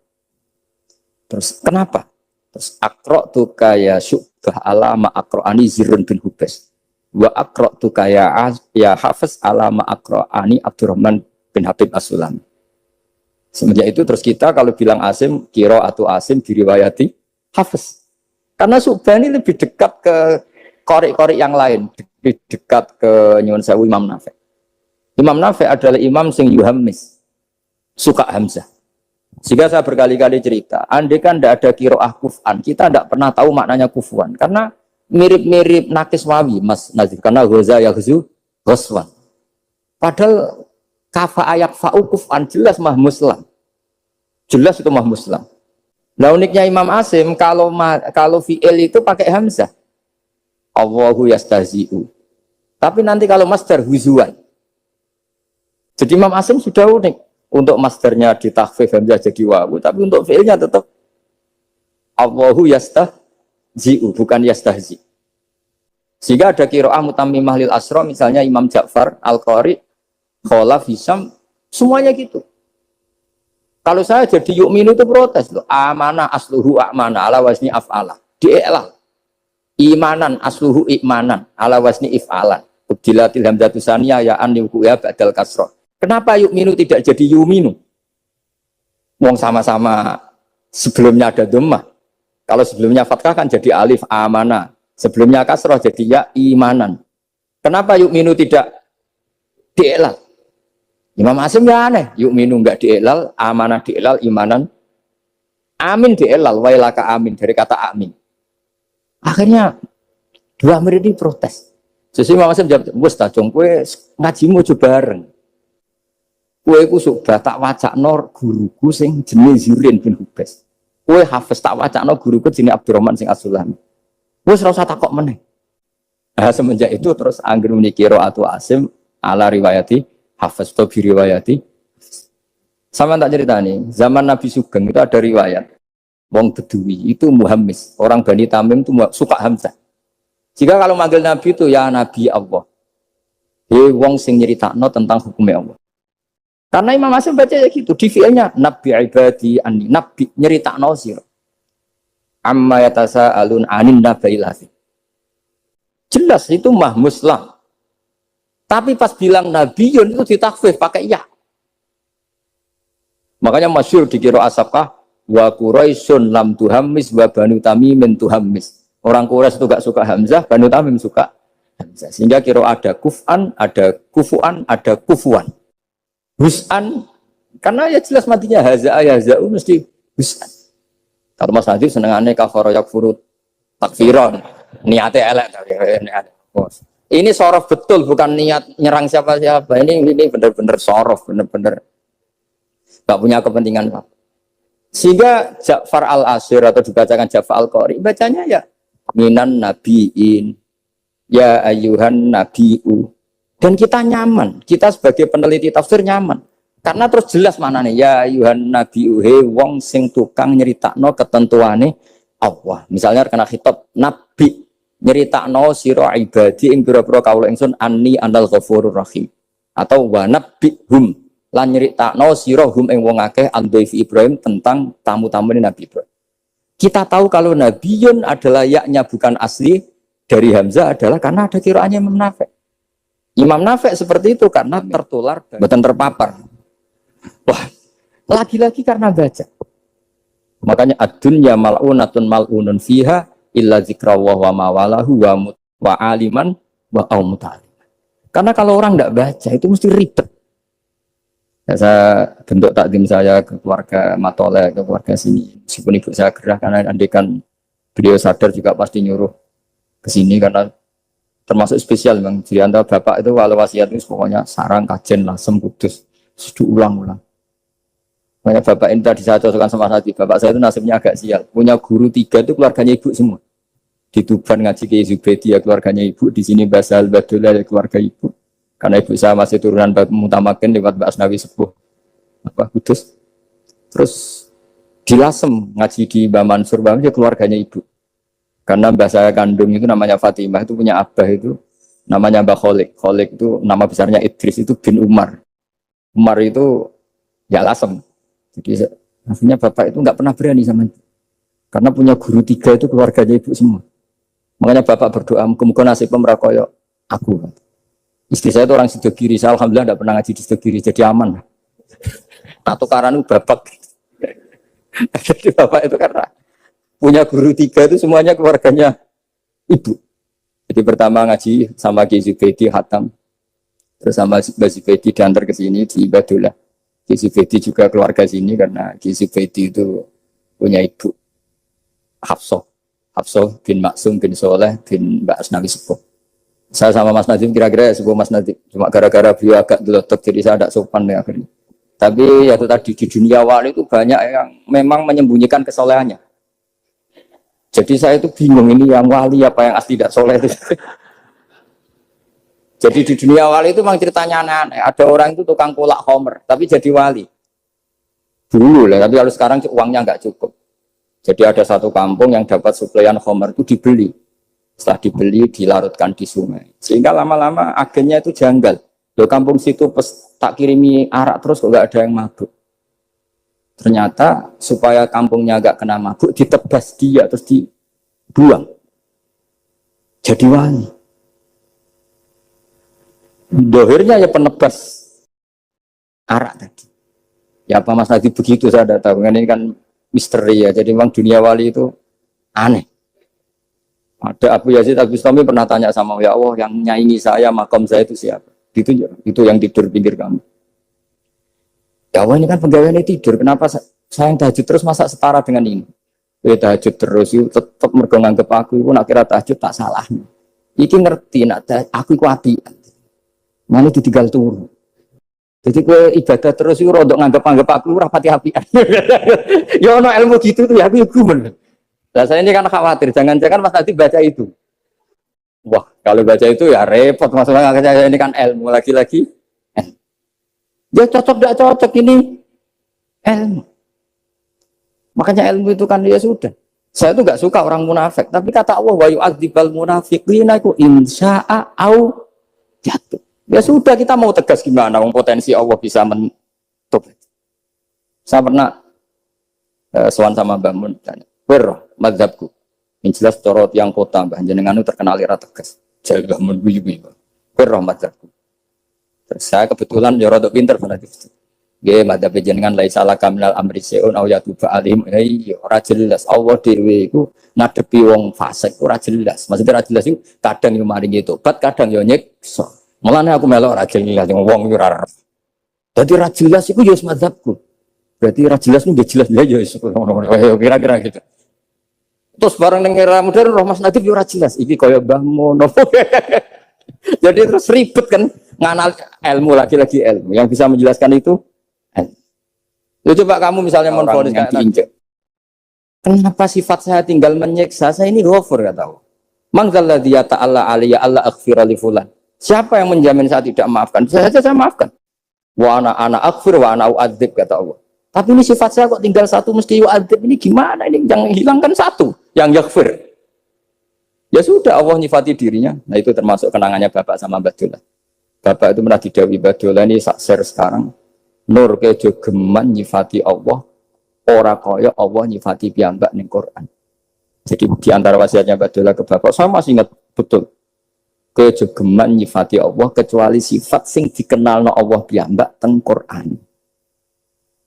Terus kenapa? Terus akro tu kaya Subah alama akroani Zirun bin Hubes. Wa akro tu kaya ya Hafiz alama akroani Abdurrahman bin Habib As-Sulami. Semenjak itu terus kita kalau bilang Asim, kiro atau Asim diriwayati Hafiz. Karena Subah ini lebih dekat ke korek-korek yang lain, lebih dekat ke Nyuwun Sewu Imam Nafi'. Imam Nafi' adalah imam sing yuhammis, suka Hamzah. Sehingga saya berkali-kali cerita, andai kan tidak ada kiroah kuf'an, kita tidak pernah tahu maknanya kufuan. Karena mirip-mirip nakis wawi, Mas Nazif. Karena ghoza yaghzu ghoswan. Padahal kafa ayak fa'u kuf'an jelas mah muslam. Jelas itu mah muslam. Nah uniknya Imam Asim, kalau fi'il itu pakai Hamzah. Allahu yastahzi'u. Tapi nanti kalau masdar huzuan. Jadi Imam Asim sudah unik. Untuk masdarnya ditakhfif Hamzah jadi wawu, tapi untuk fi'ilnya tetap Allahu yastahzi'u, bukan yastahzi. Sehingga ada qiraah mutammimah lil asra, misalnya Imam Ja'far Al-Qari, Khalaf, Hisam, semuanya gitu. Kalau saya jadi yu'minu itu protes loh. Amana asluhu a'mana ala wazni af'ala. Di'elal. Imanan asluhu i'manan ala wazni if'alan. Ubdilatil hamzatu saniyah ya an liwkuya ba'dal kasrah. Kenapa yu'minu tidak jadi yu'minu? Wong sama-sama sebelumnya ada dhammah. Kalau sebelumnya fathah kan jadi alif amana. Sebelumnya kasrah jadi ya imanan. Kenapa yu'minu tidak di'elal? Imam Asim ya aneh. Yu'minu enggak di'elal, amanah di'elal, imanan. Amin di'elal, wailaka amin. Dari kata amin. Akhirnya dua murid ini protes. Sesuai Imam Asim jawab, wes tajong kue ngajimu coba bareng. Kue ku sudah tak wacakno guruku sing jenenge Zirin bin Hubes. Kue Hafiz tak wacakno guruku jenenge Abdurrahman sing As-Sulami. Wes ora usah takok meneh. Nah, semenjak itu terus anggere muni qiraatu Asim ala riwayati Hafiz atau riwayati. Sama tak cerita nih, zaman Nabi Sugeng itu ada riwayat. Wong Bedui itu muhammis, orang Bani Tamim itu suka Hamzah. Jika kalau manggil Nabi itu ya Nabi Allah. Hei wong sing nyeritakno tentang hukumnya Allah. Karena Imam Asim baca ya gitu, di fi'ilnya Nabi ibadi anni, Nabi nyeritakno sira. Amma yatasaalun anin nabail hafi. Jelas itu mah muslam. Tapi pas bilang nabiyun itu ditakfif pakai ya. Makanya masyhur di qiraah Asapkah wa Quraisyun lam tuhammis wa Banu Tamimin tuhammis. Orang Quraisy itu gak suka Hamzah, Banu Tamim suka Hamzah. Sehingga qiraah ada kuf'an, ada kufuan, ada kufuan. Hus'an Karena ya jelas matinya haza mesti bisa. Kalau Mas Nadif senengannya kafaro yakfuru takfiron, niatnya elek tapi niat. Ini sorof betul, bukan niat nyerang siapa-siapa. Ini benar-benar sorof, benar-benar nggak punya kepentingan apa. Sehingga Ja'far al-Ashir atau dibacakan Ja'far al-Qari, bacanya ya minan nabiin, ya ayuhan nabiu. Dan kita nyaman, kita sebagai peneliti tafsir nyaman. Karena terus jelas maknanya ya ayuhan nabiu, he wong sing tukang nyeritakno ketentuane Allah. Misalnya kena khitab nabi nyeritakno sira ibadi ing pira-pira kawula ingsun anni anal ghafurur rahim. Atau wa nabbihum lan nyeritakno sira hum ing wong akeh andhaif Ibrahim tentang tamu-tamu Nabi Ibrahim. Kita tahu kalau nabiyun adalah yaknya bukan asli dari Hamzah adalah karena ada kiraannya Imam Nafi'. Imam Nafi' seperti itu karena tertular bukan terpapar. Wah, lagi-lagi karena baca. Makanya ad-dunya mal'unatun mal'unun fiha illa zikrawah wa mawalahu wa aliman wa aumuta'alim. Karena kalau orang tidak baca itu mesti ribet. Ya, saya bentuk takdim saya ke keluarga Matole, ke keluarga sini. Meskipun ibu saya gerah karena andikan beliau sadar juga pasti nyuruh ke sini karena termasuk spesial memang. Jadi antara bapak itu walau wasiat itu pokoknya sarang kajen lasem kudus. Ulang-ulang. Banyak bapak ini tadi saya cocokkan sama Hati. Bapak saya itu nasibnya agak sial. Punya guru 3 itu keluarganya ibu semua. Di Tuban ngaji ke Zubedi ya keluarganya ibu. Di sini Basal Badullah ya keluarga ibu. Karena ibu saya masih turunan Mutamakin lewat Mbak Asnawi Sepuh. Kudus. Terus di Lasem ngaji di Mbak Mansur ya keluarganya ibu. Karena mbak saya kandung itu namanya Fatimah itu punya abah itu namanya Mbak Kholik. Kholik itu nama besarnya Idris itu bin Umar. Umar itu ya Lasem. Jadi akhirnya bapak itu nggak pernah berani sama itu. Karena punya guru 3 itu keluarganya ibu semua. Makanya bapak berdoa, muka-muka nasib pemerakoyok aku. Istri saya itu orang Sidogiri, saya alhamdulillah tidak pernah ngaji di Sidogiri, jadi aman. Tato karanu bapak. Jadi bapak itu karena punya guru 3 itu semuanya keluarganya ibu. Jadi pertama ngaji sama Ki Zubedi Hatam. Terus sama Mbak Zubedi diantar ke sini di Badullah. Ki Zubedi juga keluarga sini karena Ki Zubedi itu punya ibu Hafsah bin Maksum bin Soleh bin Mbak Asnawi Sepuh. Saya sama Mas Nadim kira-kira ya sepuh Mas Nadim. Cuma gara-gara beliau agak gelotok jadi saya tidak sopan ya akhirnya. Tapi ya itu tadi di dunia wali itu banyak yang memang menyembunyikan kesolehannya. Jadi saya itu bingung ini yang wali apa yang asli tidak soleh itu. Jadi di dunia wali itu memang ceritanya aneh-aneh. Ada orang itu tukang kolak homer, tapi jadi wali. Dulu lah, tapi kalau sekarang uangnya nggak cukup. Jadi ada satu kampung yang dapat suplaian homer itu dibeli. Setelah dibeli, dilarutkan di sungai. Sehingga lama-lama agennya itu janggal. Loh kampung situ tak kirimi arak terus kok nggak ada yang mabuk. Ternyata supaya kampungnya nggak kena mabuk, ditebas dia terus dibuang. Jadi wali. Dohirnya ya penebas arak tadi. Ya apa Mas Nadi begitu saya tidak tahu. Ini kan misteri ya. Jadi memang dunia wali itu aneh. Ada Abu Yazid Al-Bustami pernah tanya sama ya Allah yang nyaingi saya makam saya itu siapa? Itu yang tidur pinggir kamu. Ya Allah ini kan pegawai tidur. Kenapa saya yang tahajud terus masa setara dengan ini? Tahajud terus itu tetap mergo nganggep aku itu nak kira tahajud tak salah. Iki ngerti nak aku iku api. Mana ditinggal turu. Jadi gue ibadah terus itu rodok nganggep aku rapati apian. Ya ono ilmu gitu tuh ya aku gumen. Nah saya ini kan khawatir jangan-jangan Mas Nadi baca itu. Wah kalau baca itu ya repot masalah saya ini kan ilmu lagi-lagi. Dia cocok tidak cocok ini ilmu. Makanya ilmu itu kan dia sudah. Saya itu nggak suka orang munafik, tapi kata Allah wa yu'adzibal munafiqina iku insya'a au jatuh. Ya sudah kita mau tegas gimana potensi Allah bisa menutup. Saya pernah sowan sama Mbak Mun tanya, "Wer mazhabku?" Yang jelas torot yang kota Mbah jenengan itu terkenal ira tegas. Jadi Mbak Mun guyu-guyu. "Wer mazhabku?" Terus saya kebetulan ya rada pinter berarti. Nggih mazhab jenengan la salah kamil amri seun au yatuba alim. Ora jelas Allah dhewe iku ngadepi wong fasik ora jelas. Maksudnya ora jelas iku kadang yo maringi tobat, kadang yo nyiksa. Mulane aku melok ora jelas wong iku ora. Jadi ra jelas iku ya mazhabku. Berarti ra jelas nu jelas ya kira-kira gitu. Terus bareng ning era modern roh Mas Nadib yo ora jelas. Iki kaya Mbah Mono. Jadi terus ribet kan nganal ilmu lagi-lagi ilmu. Yang bisa menjelaskan itu ilmu. Lu coba kamu misalnya menfonis kayak diinjek. Kenapa sifat saya tinggal menyiksa? Saya ini ghafur kata Allah. Man dzalladzi yata'alla alayya alla aghfira li fulan. Siapa yang menjamin saya tidak maafkan? Saya maafkan. Wa ana aghfir wa ana u'adzib kata Allah. Tapi ini sifat saya kok tinggal satu mesti u'adzib, ini gimana ini? Yang hilangkan satu, yang yaghfir. Ya sudah Allah nyifati dirinya. Nah itu termasuk kenangannya Bapak sama Mbak Dola. Bapak itu pernah didhawuhi Mbak Dola ini share sekarang. Nur kejo geman nyifati Allah, ora kaya Allah nyifati piyambak ning Quran. Jadi di antara wasiatnya Mbak Dola ke Bapak, saya masih ingat betul. Kejo geman nyifati Allah kecuali sifat sing dikenalno Allah piyambak teng Quran.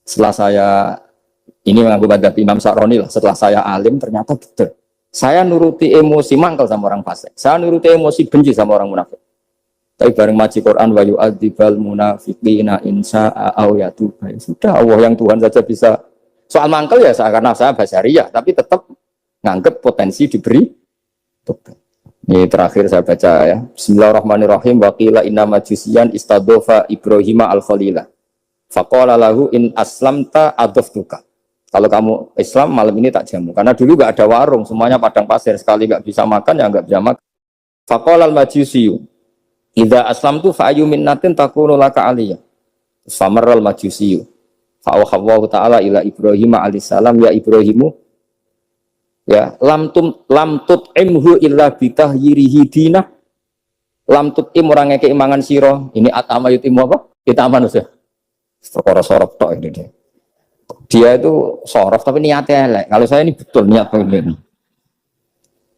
Setelah saya ini mengaku madzhab Imam Sa'roni lah, setelah saya alim ternyata betul. Saya nuruti emosi mangkel sama orang fasik. Saya nuruti emosi benci sama orang munafik. Tapi bareng maji Quran wa yu'adzibal munafiqina insya'a aw yatuba. Sudah Allah yang Tuhan saja bisa. Soal mangkel ya karena saya basyariah, tapi tetap nganggep potensi diberi. Ini terakhir saya baca ya. Bismillahirrahmanirrahim. Wa qila inna majusiyan istadofa Ibrahim al-Khalila. Faqala lahu in aslamta adoftuka. Kalau kamu Islam malam ini tak jamu. Karena dulu gak ada warung, semuanya padang pasir. Sekali gak bisa makan, ya gak bisa makan. Faqala al-majusiyu idza aslamtu fa'ayu minnatin takunu laka aliyah. Famarral majusiyu fa'awhallahu ta'ala ila Ibrahim alaihissalam ya Ibrahimu ya lam tut'imhu illa bitahyirihi dinah lam tut'im orang ngeke imangan siro. Ini atama yutimu apa? Kita aman usah. Perkara sorof tok ini dia. Dia itu sorof tapi niatnya elek. Kalau saya ini betul niat begini.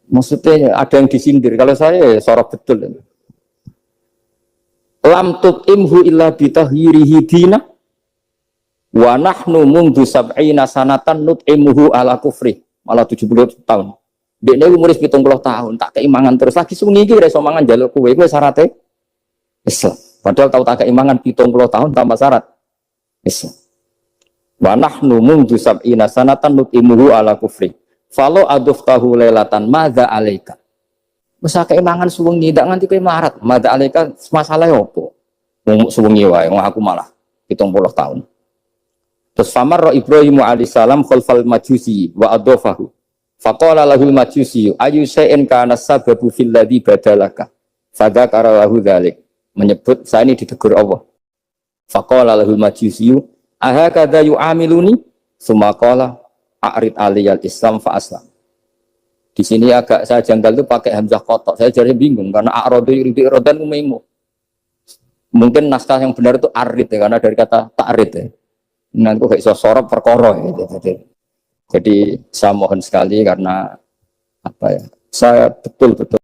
Maksudnya ada yang disindir. Kalau saya sorof betul. Lam tut'imhu illa bitahyirihi dinah wa nahnu mundu sab'ina sanatan nut'imuhu ala kufri. Malah 70 tahun. Dekne umur 70 tahun tak keimangan terus lagi sungi iki ora iso mangan njaluk kowe syaratnya Islam. Padahal tahu tak keimangan 70 tahun tanpa syarat Islam. Wa nahnu mundu sab'ina sanatan nut'imuhu ala kufri. Falo aduftahu lailatan madza alaika. Wis keimangan suwengi ndak nganti kowe melarat. Madza alaika masalah opo? Wong suwengi wae wong aku malah 70 tahun. Terus famar Ibrahim alaihissalam khalfal majusi wa adofahu. Faqala lahul majusi ayu syai'in kana sababu fil ladzi badalaka. Fadzakara lahu dzalik. Menyebut saya ini ditegur Allah. Faqala lahul majusi ahakadza yu'amiluni summa qala a'rid aliyal islam fa aslam. Di sini agak saya janggal itu pakai hamzah kotok. Saya jadi bingung karena a'radu yuridu iradan umaimu. Mungkin naskah yang benar itu arid ya, karena dari kata ta'rid ya. Nanti kayak sorot perkara ya. Jadi saya mohon sekali karena apa ya, saya betul-betul